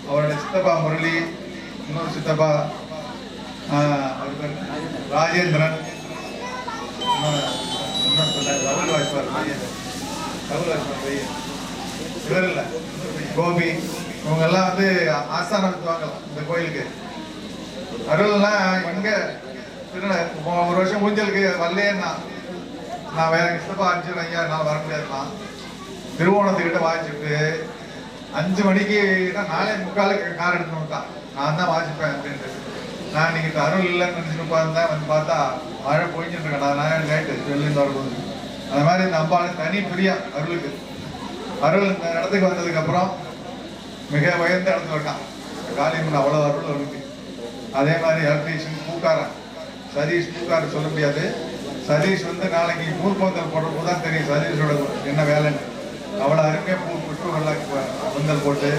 அவருடைய சித்தப்பா முரளி, இன்னொரு சித்தப்பா அவர் பேர் ராஜேந்திரன், ரகுல் வாய்ஸ்வர் பையன், இவர் இல்லை கோபி, இவங்க எல்லாம் வந்து ஆஸ்தானம் நடத்துவாங்க இந்த கோயிலுக்கு. அருள்லாம் இங்கே ஒரு வருஷம் ஊஞ்சலுக்கு வரலையேன்னா நான் வேற இஷ்டப்பா அனுப்பிச்சிடுறேன், ஐயா நான் வர முடியாதுன்னா திருவோணத்துக்கிட்ட வாங்கிச்சுட்டு 5 மணிக்கு 4:45 கார் எடுத்துன்னு தான் நான் தான் வாசிப்பேன் அப்படின்ட்டு. நான் இன்னைக்கு அருள் இல்லைன்னு நினச்சிட்டு உட்கார்ந்தேன். வந்து பார்த்தா மழை போயிட்டு இருக்கேன். நான் லேட்டு வெளியிருந்து வரும்போது அந்த மாதிரி இந்த அம்பாள் தனி பிரியம் அருளுக்கு. அருள் இந்த இடத்துக்கு வந்ததுக்கப்புறம் மிக உயர்ந்த இடத்துல இருக்கான். காளியம்மன் அவ்வளோ அருள் இருக்கு. அதே மாதிரி எலக்ட்ரீஷியன் பூக்காரன் சதீஷ், பூக்காரன் சொல்ல முடியாது. சதீஷ் வந்து நாளைக்கு பூர்பந்தல் போடுறப்போ தான் தெரியும் சதீஷோட என்ன வேலைன்னு. அவ்வளோ அருமையாக புஷ்பங்கள்லாம் பந்தல் போட்டு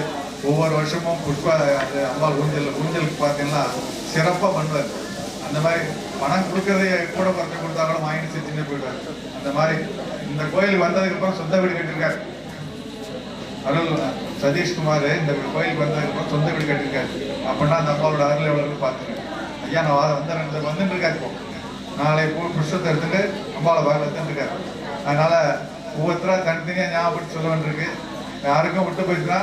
ஒவ்வொரு வருஷமும் புஷ்ப அந்த அம்பாள் ஊஞ்சலுக்கு பார்த்தீங்கன்னா சிறப்பாக பண்ணுவார். அந்த மாதிரி பணம் கொடுக்கறதை கூட குறைச்சி கொடுத்தாலும் வாங்கிட்டு செஞ்சுட்டு போயிடுவார். அந்த மாதிரி இந்த கோயிலுக்கு வந்ததுக்கப்புறம் சொந்த வீடு கட்டியிருக்காரு அருள் சதீஷ்குமார். இந்த கோயிலுக்கு வந்ததுக்கப்புறம் சொந்த வீடு கட்டியிருக்காரு. அப்படின்னா அந்த அம்மாவோட அருள் எவ்வளவு பார்த்துருக்கேன். ஐயா நான் வந்துட்டு இருக்காரு. இப்போ நாளை புஷ்பத்தை எடுத்துட்டு அம்பாவை வந்துட்டு இருக்காரு. அதனால ஒவ்வொருத்தராக தனித்தனியாக ஞாபகப்படுத்தி சொல்ல வேண்டியிருக்கு. யாருக்கும் விட்டு போயிட்டுனா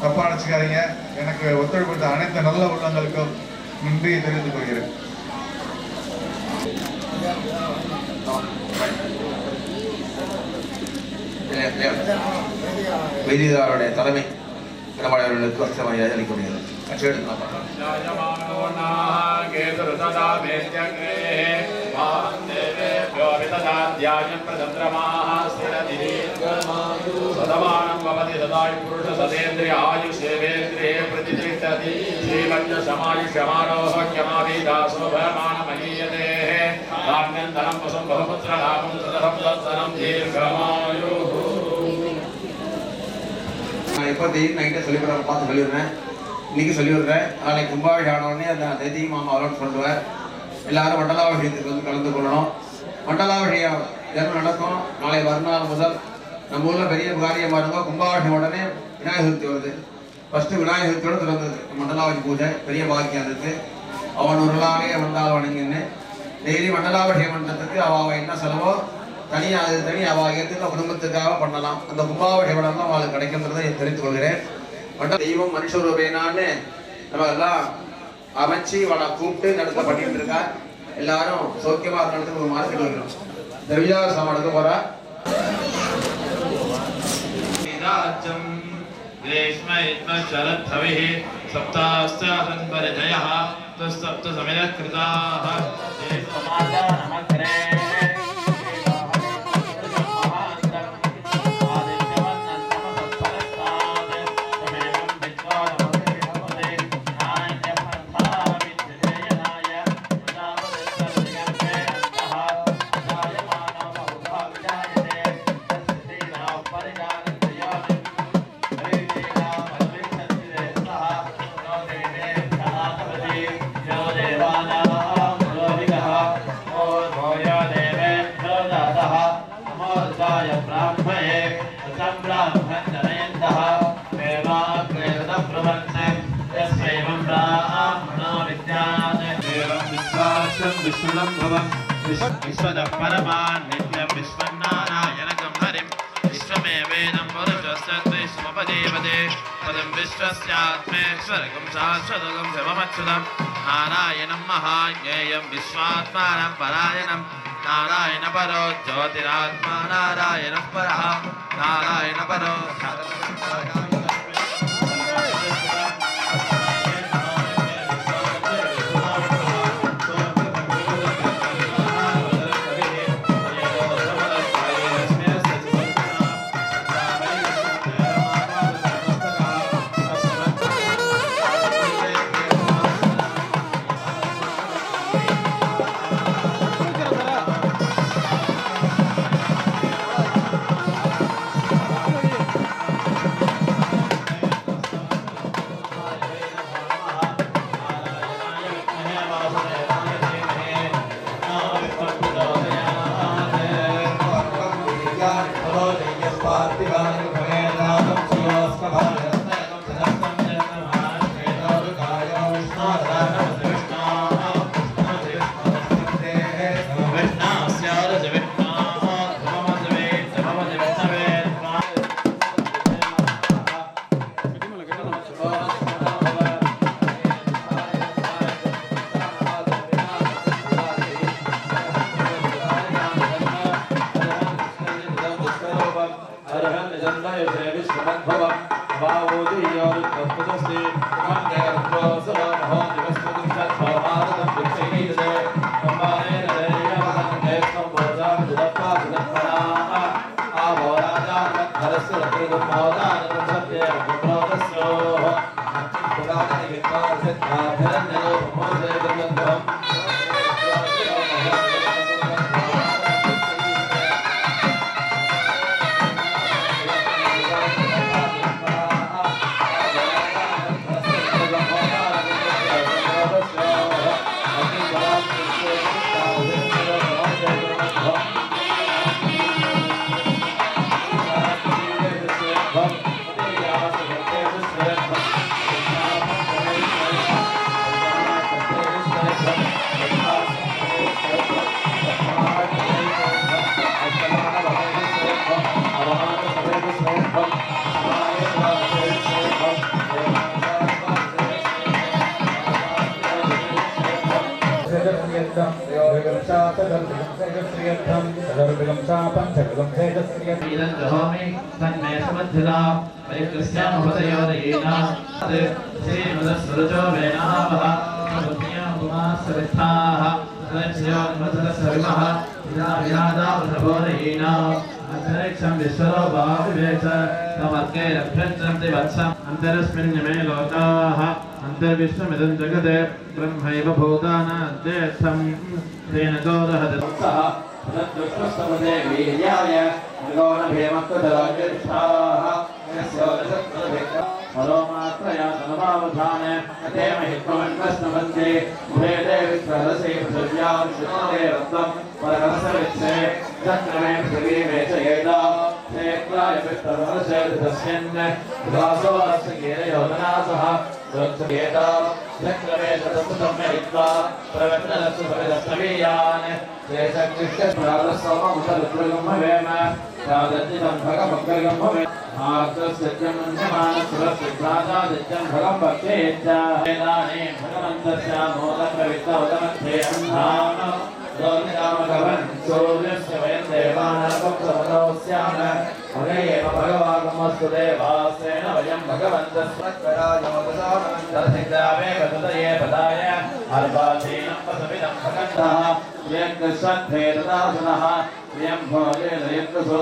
தப்பா நினச்சிக்காதீங்க. எனக்கு ஒத்துழைப்பு அனைத்து நல்ல உள்ளங்களுக்கும் நன்றியை தெரிவித்துக் கொள்கிறேன். வைதிகாருடைய தலைமை இடமாளர்களுக்கு வசதியாக அளிக்கப்படுகிறது. சதமானம் பவதி சதாய் புருஷ சதேந்திரிய ஆயுஷேவேந்திரியே பிரதிதிஷ்டதி ஸ்ரீமஞ்ச சமாயுஷ்யமாரோஹ்யமாவீதாசோபமான மகீயதே தான்யம் தனம் வசம் பகவத்ர லாபம் சதரம் தத்தனம் தீர்க்கமாயு. நான் எப்போ தெரியும் நைட்டே சொல்லிவிடுறேன், பார்த்து சொல்லிடுறேன். இன்னைக்கு சொல்லிவிடுறேன். நாளைக்கு கும்பாபிஷேகம் ஆனவுடனே அந்த தேதியும் மாமா அலோட் பண்ணுவேன். எல்லாரும் மண்டலாபிஷேகத்துக்கு வந்து கலந்து கொள்ளணும். மண்டலாபிஷேகம் தினம் நடக்கும். நாளை மறுநாள் முதல் நம்ம ஊரில் பெரிய காரியம் பாருங்க. கும்பாபிஷேகம் உடனே விநாயகர் சதுர்த்தி வருது. ஃபஸ்ட்டு விநாயகர் சதுர்த்தியோடு திறந்தது மண்டலாவதி பூஜை. பெரிய பாக்கியம் இருக்கு. அவன் ஒரு நாளே வந்தால் வணங்கின்னு டெய்லி மண்டலாபிஷேகம் பண்ணுறதுக்கு அவள் என்ன செலவோ தனியாக அது தனி அவள் ஏற்றுக்க குடும்பத்துக்காக பண்ணலாம். அந்த கும்பாபிஷேகம் அவளுக்கு கிடைக்கின்றதை தெரிந்து கொள்கிறேன். மண்டல தெய்வம் மனுஷரூபேனான்னு நம்ம எல்லாம் அமைச்சு அவளை கூப்பிட்டு நடத்த பண்ணிட்டு இருக்கா. எல்லாரும் சௌக்கியமாக இருக்கிறதுக்கு ஒரு மார்க்கெட் வைக்கணும். திரவியா சாமானுக்கு போறா. विश्वद परमान् नित्यं विश्वनारायणकं हरिं विश्वमेवेदं पुरुषस्तद्विश्वपदेवदे पदं विश्वस्यात्मेश्वरकं शाश्वतकं शिवमच्युतं नारायणं महाज्ञेयं विश्वात्मानं परायणं नारायणपरो ज्योतिरात्मा नारायणः परः नारायणपरो अंतर्विश्वमिदं जगते ब्रह्मैव भूतानाद्यर्थं तेन गौरहदत्तः तद्दुष्टस्तमते वीर्याय मृगोणभीमक्तराजष्ठाः यस्योदशत्वभिक्तं परोमात्रया तनवावधान अतेमहित्वमन्वस्नवन्ते उभेदे विश्वरसे पृथिव्यां शुद्धे रत्नं परकरसवित्से चक्रमे पृथिवी वेचयेदा क्षेत्राय विष्टरसे तस्मिन् दासो अस्य कीरयोधनासः द्वत्सकेता चक्रमे ततस्तुतं महित्वा प्रवत्नलस्य भविदस्तवीयान् शेषकृष्णप्रातस्सोममुखरुद्रगम्भवेम प्रादज्जितं भगभग्गगम्भवेम आर्तस्यज्ञमन्यमानसुरसिद्धादादित्यं भगं भक्तेच्च वेदाने भगवन्तस्यामोदप्रवित्तवदमध्ये अन्धाम दोर्निरामगवन् सूर्यस्य वयं देवानागमसमनोस्याम अनेयेव भगवागमस्तु देवास्तेन वयं भगवन्तस्वत्परायोगसामन्तरसिद्धावेव तदये पदाय अर्वाचीनं पसविदं भगन्तः यज्ञश्रद्धे तदासुनः यं भोजे दयत्सु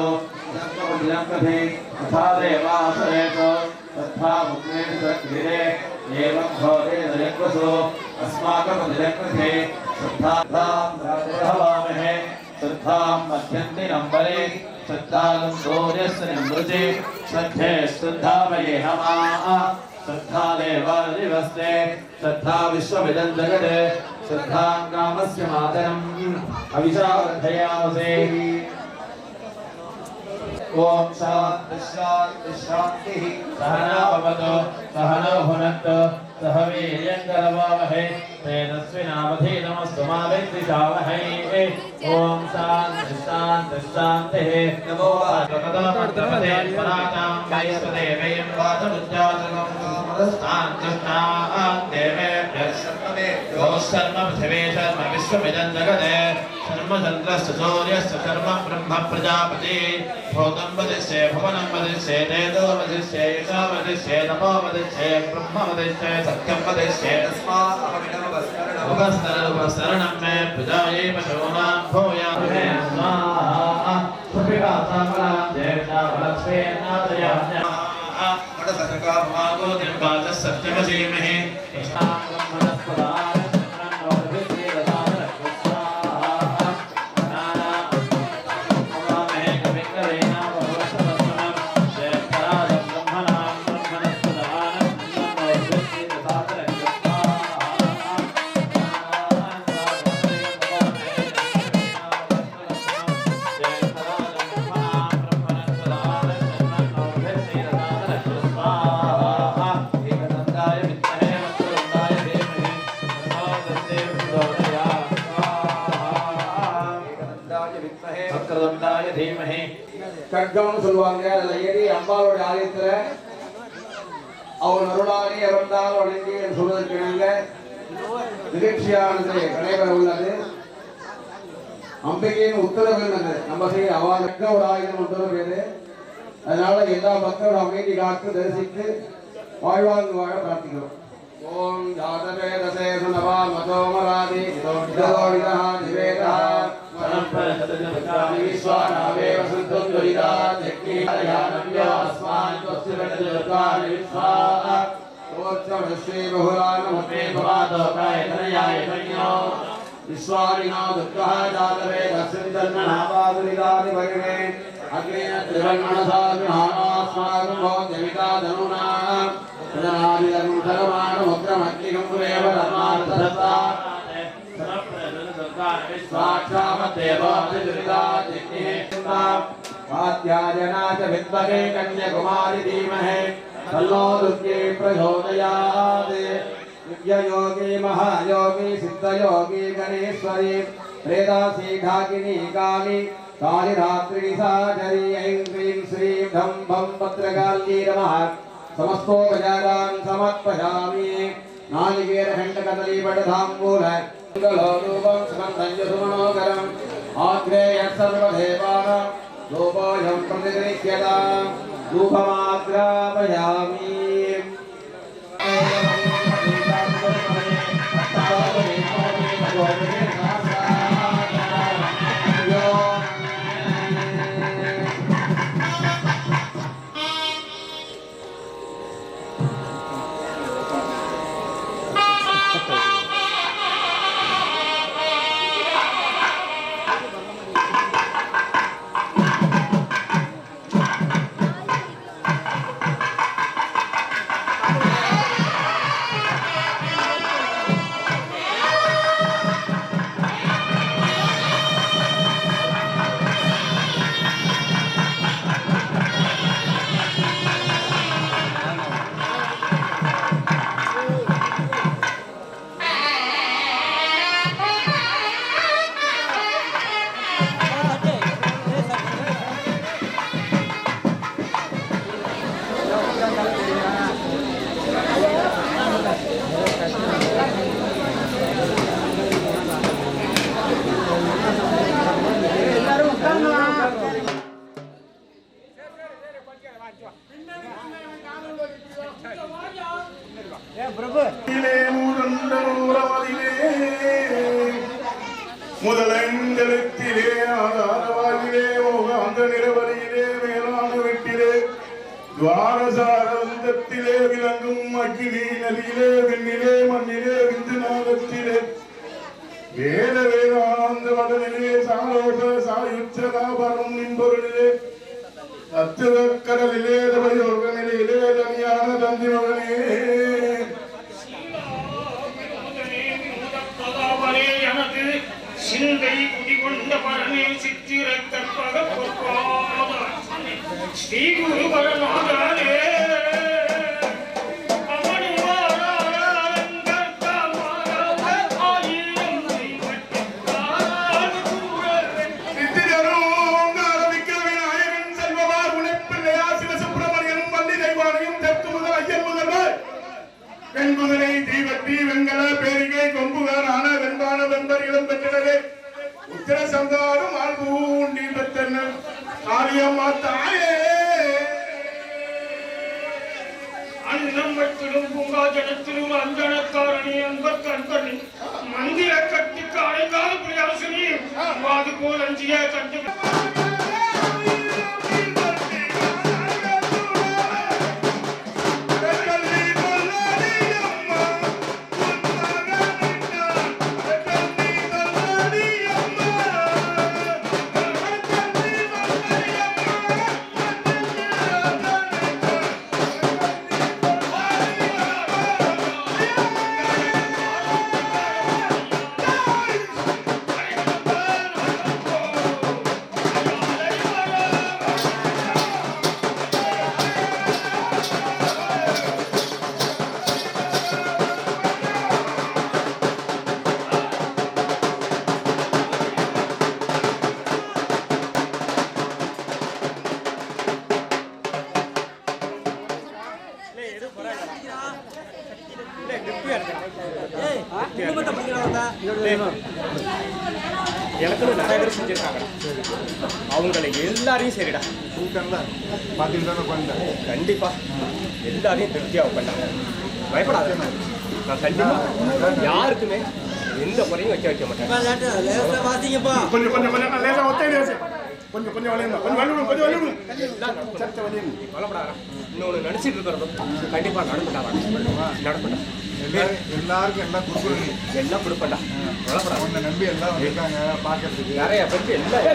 यत्कपतिलङ्कथे तथा देवासरेषु तथा मुक्तेन सद्गिरे एवं भोजे दयत्सु अस्माकपतिलङ्कथे श्रद्धां प्रहवामहे श्रद्धां मध्यन्तिनं बले श्रद्धां सूर्यस्य निमृजे श्रद्धे श्रद्धामये हमाः श्रद्धा देवादिवस्ते श्रद्धा विश्वमिदं जगते श्रद्धां कामस्य मातरम् अविशावर्धयामसे ओम शांति शांति शांति सहना भवतु सहनो भुनक्तु सह वीर्यङ्करवावहै तेजस्विनावधीतमस्तु मा विद्विषावहै ओम शांति शांति शांतिः नमो भगवते परातां वैश्वदेवयं वाचमुज्जातकं कामदस्तान् देवेभ्यः शर्म पृथिवी शर्म विश्वमिदं जगते शर्म चन्द्रस्य सूर्यस्य शर्म ब्रह्म प्रजापति भूतं वदिष्ये भुवनं वदिष्ये तेजो वदिष्ये यशो वदिष्ये तपो वदिष्ये ब्रह्म वदिष्ये सत्यं वदिष्ये तस्मादुपस्तरणं मे प्रजायै पशूनां भूयां मे स्वाहा सुपिपासामलां देवतावलक्ष्मीनादयाम्यः वटसर्गाभमागोदिर्वाचः सत्यमसीमहे कृष्णाङ्गं मनस्पदाय கட்கம்னு சொல்லுவாங்க. அதுல ஏறி அம்பாளுடைய ஆலயத்துல அவன் அருளாளி இறந்தால் வணங்கி என்று சொல்வதற்கு இணங்க நிகழ்ச்சியானது நடைபெற உள்ளது. அம்பிகையின் உத்தரவு என்னது நம்ம செய்ய அவளுக்கு ஒரு ஆயுதம் உத்தரவு பேரு அதனால எல்லா மக்களும் அமைதி காத்து தரிசித்து வாழ்வாங்கு வாழ பிரார்த்திக்கிறோம். ஓம் ஜாதவேதசே சுனவா மதோமராதி இதோவிதா நிவேதா பரம்பரசதஜபகாமி விஸ்வானாவே வசந்தம் துரிதா ஜக்னியானவ்யோ அஸ்மான் துஸ்திரஜகானி விஸ்வா ஓச்சவஸ்ரீ பகுலானமுத்தே பவாதோகாய தனயாய தன்யோ விஸ்வாரிணோ துக்கா ஜாதவேதஸ்யந்தன்னாவாதுரிதாதி பகவே அக்னேய திரவண்ணசாமிஹானாஸ்மாகம் போஜவிதா தனுனா தனாதிதம் சரமான முக்ரமக்கிகம் புரேவ ரத்மார்த்ததத்தா சாட்சாமத்தேவாதிரிதா ஜக்னிஹேந்தா காத்யாயனாச்ச வித்மகே கன்யகுமாரி தீமஹே தன்னோ துர்गे பிரச்சோதயாத் विद्यायोगी महायोगी सिद्धयोगी गणेश्वरी प्रेदासी ढाकिनी काली कालिरात्रि साचरी ऐं क्लीं श्रीं धं भं भद्रकाली नमः समस्तोपचारान् समर्पयामि नालिकेरखण्डकदलीपटधाम्बूल मङ्गलोरूपं सुगन्धञ्जसुमनोकरम् आग्नेयः सर्वदेवानां धूपोऽयं प्रतिगृह्यताम् धूपमाग्रापयामि முதலெழுத்திலே ஆதாரவாயிலே மோகாந்த நிலவழியிலே மேலான வெட்டிலே துவாரசாரந்தத்திலே விளங்கும் அக்கினி நதியிலே விண்ணிலே மண்ணிலே விந்து நாகத்திலே வேத வேதானந்த மதனிலே சாரோக சாயுச்சதாபரம் நின்பொருளிலே தத்துவ கடலிலே தவயோக நிலையிலே தனியான தந்தி மகனே சிந்தை குடிகொண்ட பரணி சித்திர கற்பக பொற்பாத ஸ்ரீ குரு பரநாதனே வெண்குதிரை தீவட்டி வெண்கல பேரிகை கொம்புகார் ஆன வெண்பான வெண்பர் இளம் பெற்றனரே உத்திர சந்தாரும் ஆழ்பூண்டி பெற்றனர் காரியம்மா தாயே அன்னம் வட்டிலும் பூங்காஜனத்திலும் அஞ்சனக்காரணி அன்பர்க்கு அன்பனி மந்திர கட்டிக்கு அடைக்கால பிரியாசினி வாது போல் அஞ்சிய கண்டு எனக்குன்னு நிறைய பேர் செஞ்சிருக்காங்க. அவங்களை எல்லாரையும் சரிடா கண்டிப்பா எல்லாரையும் திருப்தியாக பண்ணாங்க. பயப்படாத, நான் கண்டிப்பா யாருக்குமே எந்த குறையும் வைக்க மாட்டேன். கொஞ்சம் கொஞ்சம் கொஞ்சம் லேசா ஒத்தையிலே கொஞ்சம் கொஞ்சம் வளையணும், கொஞ்சம் வளையணும், கொஞ்சம் வளையணும். கவலைப்படாத, இன்னொன்று நினச்சிட்டு இருக்கிறதும் கண்டிப்பா நடப்பட்டா எல்லாருக்கும் எல்லாம் கொடுக்குறீங்க, எல்லாம் கொடுப்பேன்டா. கவலைப்படாத, உன்னை நம்பி எல்லாம் வந்திருக்காங்க பார்க்கறதுக்கு. நிறைய பேருக்கு எல்லாம்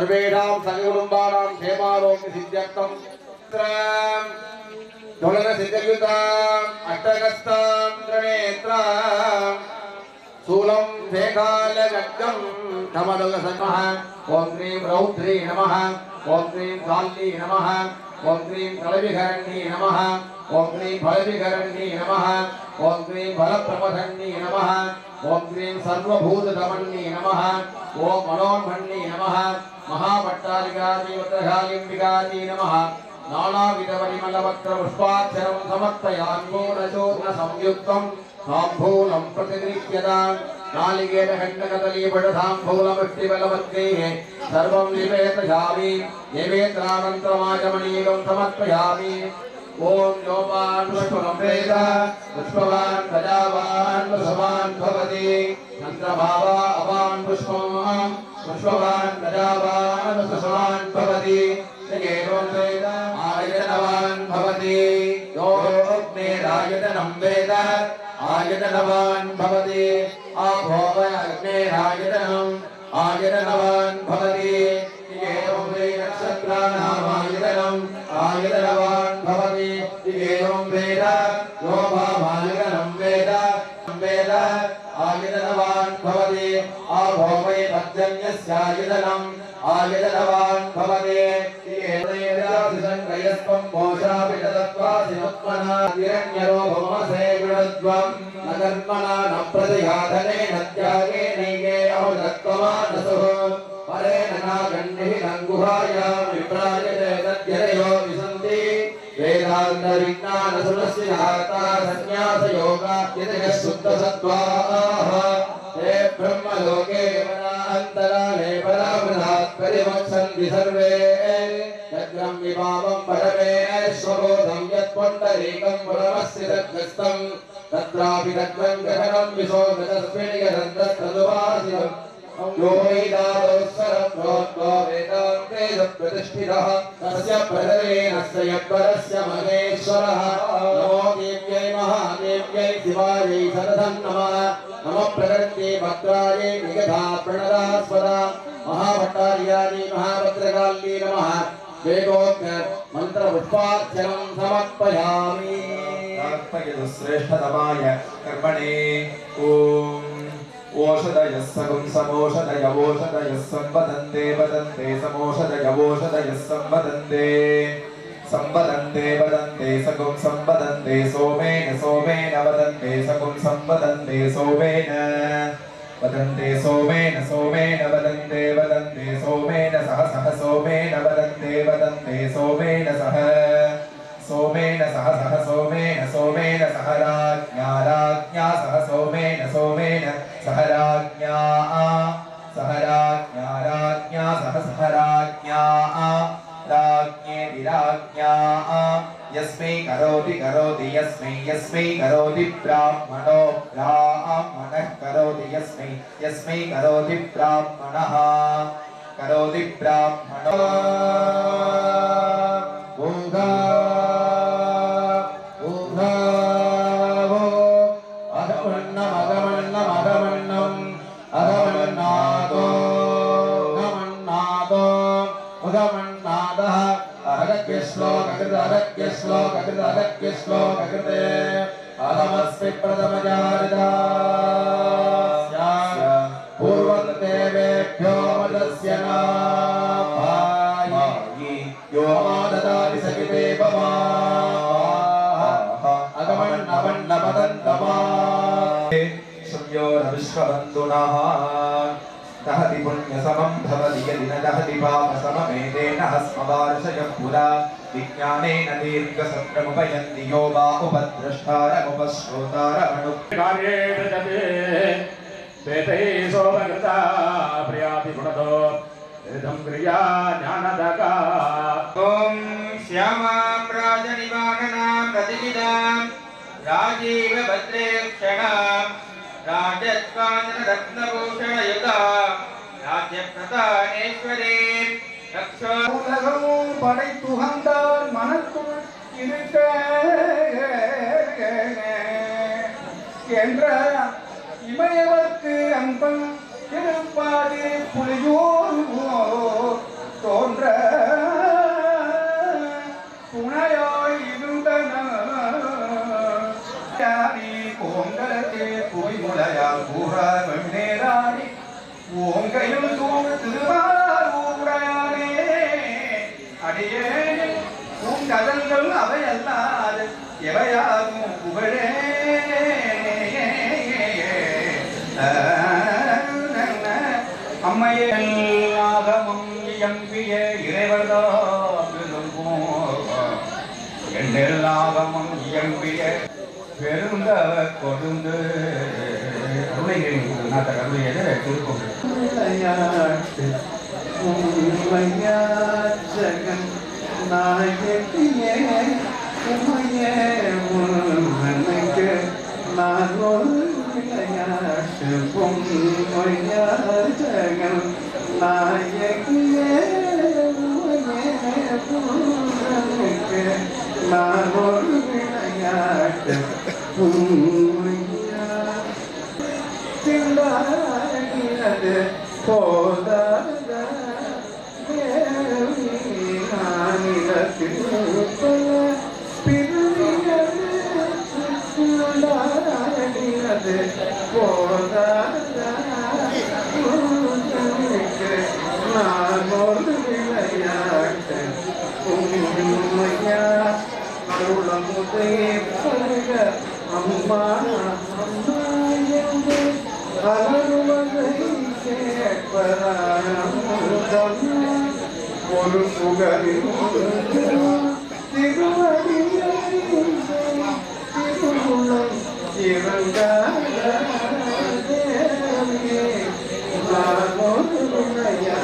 सर्वेषां सकुटुम्बानां क्षेमारोग्य सिद्ध्यर्थं ज्वलन सिद्धयुताम् अष्टकस्तां त्रिनेत्रां शूलं शेखालगड्गं नमः ॐ ह्रीं रौद्री नमः ॐ ह्रीं काली नमः ॐ ह्रीं कलविहरण्ये नमः ॐ ह्रीं फलविहरण्ये नमः ॐ ह्रीं फलप्रमथन्ये नमः ॐ ह्रीं सर्वभूतदमन्ये नमः ॐ मनोन्मन्ये नमः महापट्टालिकादिवत्रशालिम्बिकायै नमः नानाविधपरिमलवक्त्रपुष्पाक्षरं समर्पयामि पूर्णचूर्णसंयुक्तं ताम्बूलं प्रतिगृह्यताम् नालिकेरखण्डकदलीपटताम्बूलमुष्टिबलवद्गैः सर्वं निवेदयामि नैवेद्यानन्तरमाचमनीयं समर्पयामि ॐ योपान् पुष्पं वेद पुष्पवान् प्रजावान् वसवान् भवति चन्द्रभावा अवान् पुष्पं पुष्पवान् प्रजावान् वसवान् भवति एवं वेद आयतनवान् भवति यो अग्नेरायतनं वेद आयतनवान् भवति आभोव अग्नेरायतनम् आयतनवान् भवति एवं वेद नक्षत्राणामायतनम् आयतनवान् भवति एवं वेद यो भावायतनं वेद वेद आयतनवान् भवति आभोव पर्जन्यस्यायतनम् आयतनवान् भवति संगयस्त्वं मोषापितत्वासिमुत्मना तिरण्यरो भवमसे गुणद्वं न कर्मणा न प्रजयाधनेन त्यागेनैके अमुदत्वमानसुः परेण नागण्डिः नङ्गुहायां विप्रायते तद्यरयो विसन्ति वेदान्तविज्ञानसुरस्य जाता सन्न्यासयोगाद्यतयः शुद्धसत्त्वाः ते ब्रह्मलोके वनान्तराले परामृतात् परिवक्षन्ति सर्वे यज्ञं विभावं परमेश्वरोधं यत्पुण्डरीकं पुरमस्य तद्गस्तं तत्रापि तद्वं गगनं विशोगतस्मिन्यदन्तस्तदुवासितं यो वैदादोस्सरं प्रोक्तो वेदान्ते प्रतिष्ठितः तस्य प्रदरेणस्य यत्परस्य महेश्वरः नमो देव्यै महादेव्यै शिवायै सततं नमः नमः प्रकृते भद्रायै निगधा प्रणदास्पदा महाभट्टार्यायै महाभद्रकाल्यै नमः वेदोक्त मन्त्रपुष्पार्चनं समर्पयामि श्रेष्ठतमाय कर्मणे ॐ ओषधयः सगुं समोषधय ओषधयः संवदन्ते वदन्ते समोषधय ओषधयः संवदन्ते संवदन्ते वदन्ते सगुं संवदन्ते सोमेन सोमेन वदन्ते सगुं संवदन्ते सोमेन वदन्ते सोमेन सोमेन वदन्ते वदन्ते सोमेन सह सह सोमेन वदन्ते वदन्ते सोमेन सह सोमेन सह सह सोमेन सोमेन सह राज्ञा राज्ञा सह सोमेन सोमेन सह राज्ञा राज्ञा सह सह राज्ञा राज्ञे विराज्ञा यस्मै करोति करोति यस्मै यस्मै करोति ब्राह्मणो ब्राह्मणः करोति यस्मै यस्मै करोति ब्राह्मणः करोति ब्राह्मणो श्लोककृते अहमस्मि प्रथमजारिता पूर्वं देवेभ्यो मदस्य नाभायि यो ददाति सकिते भवा अगमन्नवन्नपदन्तमा संयोरविश्वबन्धुनः दहति पुण्यसमं भवति यदि न दहति पापसममेतेन हस्मवार्षयः पुरा विज्ञानेन दीर्घसत्रमुपयन्ति यो वा उपद्रष्टारमुपश्रोतारमणुकार्ये दजते वेदैः सोमकृता प्रियाति गुणतो वेदं क्रिया ज्ञानदका ॐ श्यामां राजनिवारणां प्रतिदिनां राजीवभद्रेक्षणां राजत्काञ्चनरत्नभूषणयुतां राज्यप्रधानेश्वरीं रक्षो உலகமும் படைத்துகந்தான் மனத்துள் இருக்க என்ற இமயவர்க்கு அன்பன் திருப்பாதி புலியோர் எவையாகும் புகழே அம்மையே ஆகமும் இயம்பிய இறைவர்தான் எண்ணில் ஆகமும் இயம்பிய பெருந்த கொழுந்து அருளைநாத கருளையது திருப்பூர் ஜகன் நாயகியே உமையே உனக்கு நான் ஒரு விளையாட்டு பொம்மையா ஜகன் நாயகியே உமையே உனக்கு நான் ஒரு விளையாட்டு பொம்மையா திண்டாடினது போதாத பிரிவினது போதாத நான் ஒரு விளையாட்டு உண்மையா அருளமுதே பருக அம்மா அம்மா என்று அருள்வதை கேட்பதாம் ஒரு புகழில் திருவடியை திருவுளம் இறங்காத தேவியே நான் ஒரு விளையா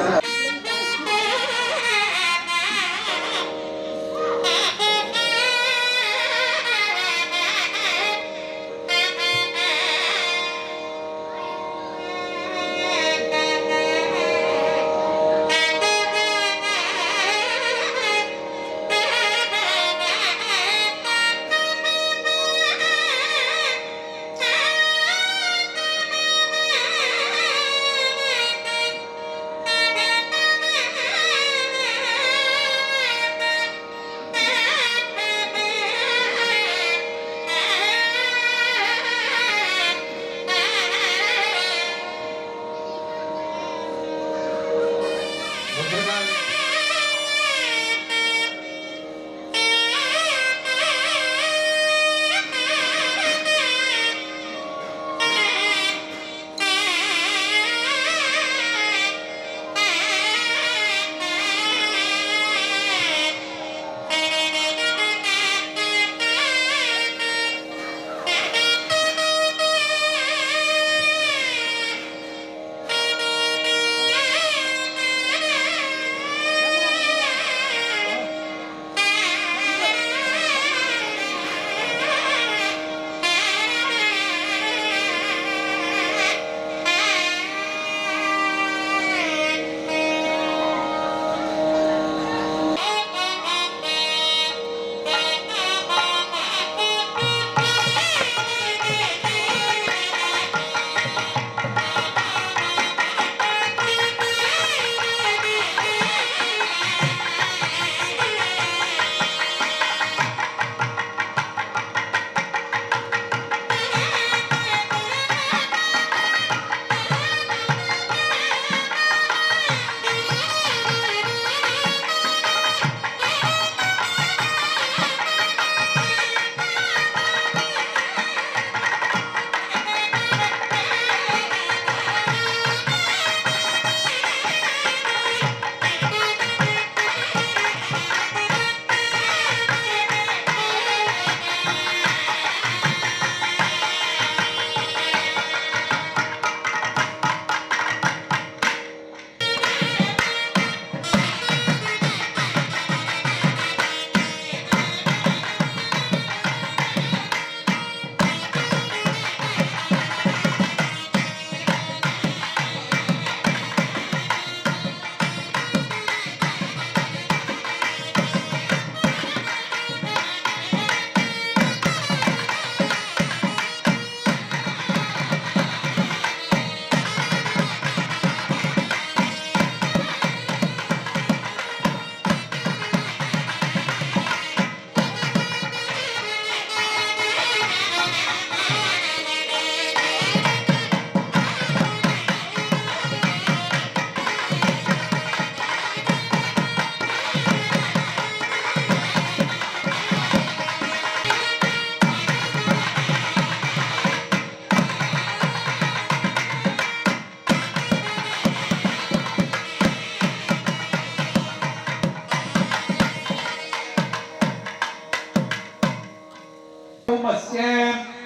तस्य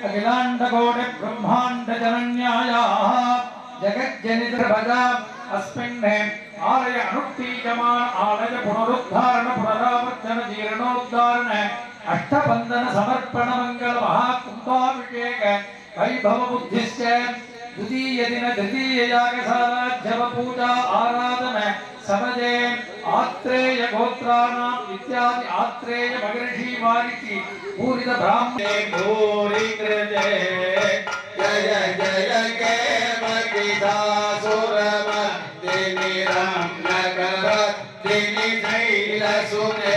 अखिलाण्डकोटि ब्रह्माण्ड जनन्यायाः जगज्जनित्रभजा अस्मिन् आलय अनुष्ठीयमान आलय पुनरुद्धारण पुनरावर्तन जीर्णोद्धारण अष्टबंधन समर्पण मंगल महाकुंभाभिषेक वैभव बुद्धिश्च द्वितीय दिन तृतीय यागशाला जप पूजा आराधन समजे आत्रेय गोत्राणाम इत्यादि आत्रेय महर्षि वारिकी पूरित ब्राह्मणे भूरि कृते जय जय के मगिदासुरमर्दिनि रामनगरवर्दिनि शैलसुते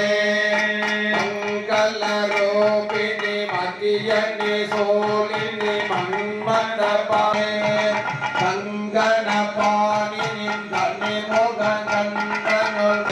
मंगलरूपिणि मतियनि सोलिनि मन्मथपाणे कंगनपाणिनि धनिमुखकन्दनुर्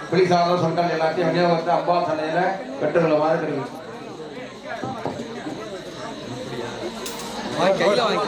புலிசாதம் சொந்தங்கள் எல்லாத்தையும் விநியோகத்தை அப்பா சண்டையில பெற்றுள்ள மாதிரி இருக்கு. வாங்கிக்கலாம்.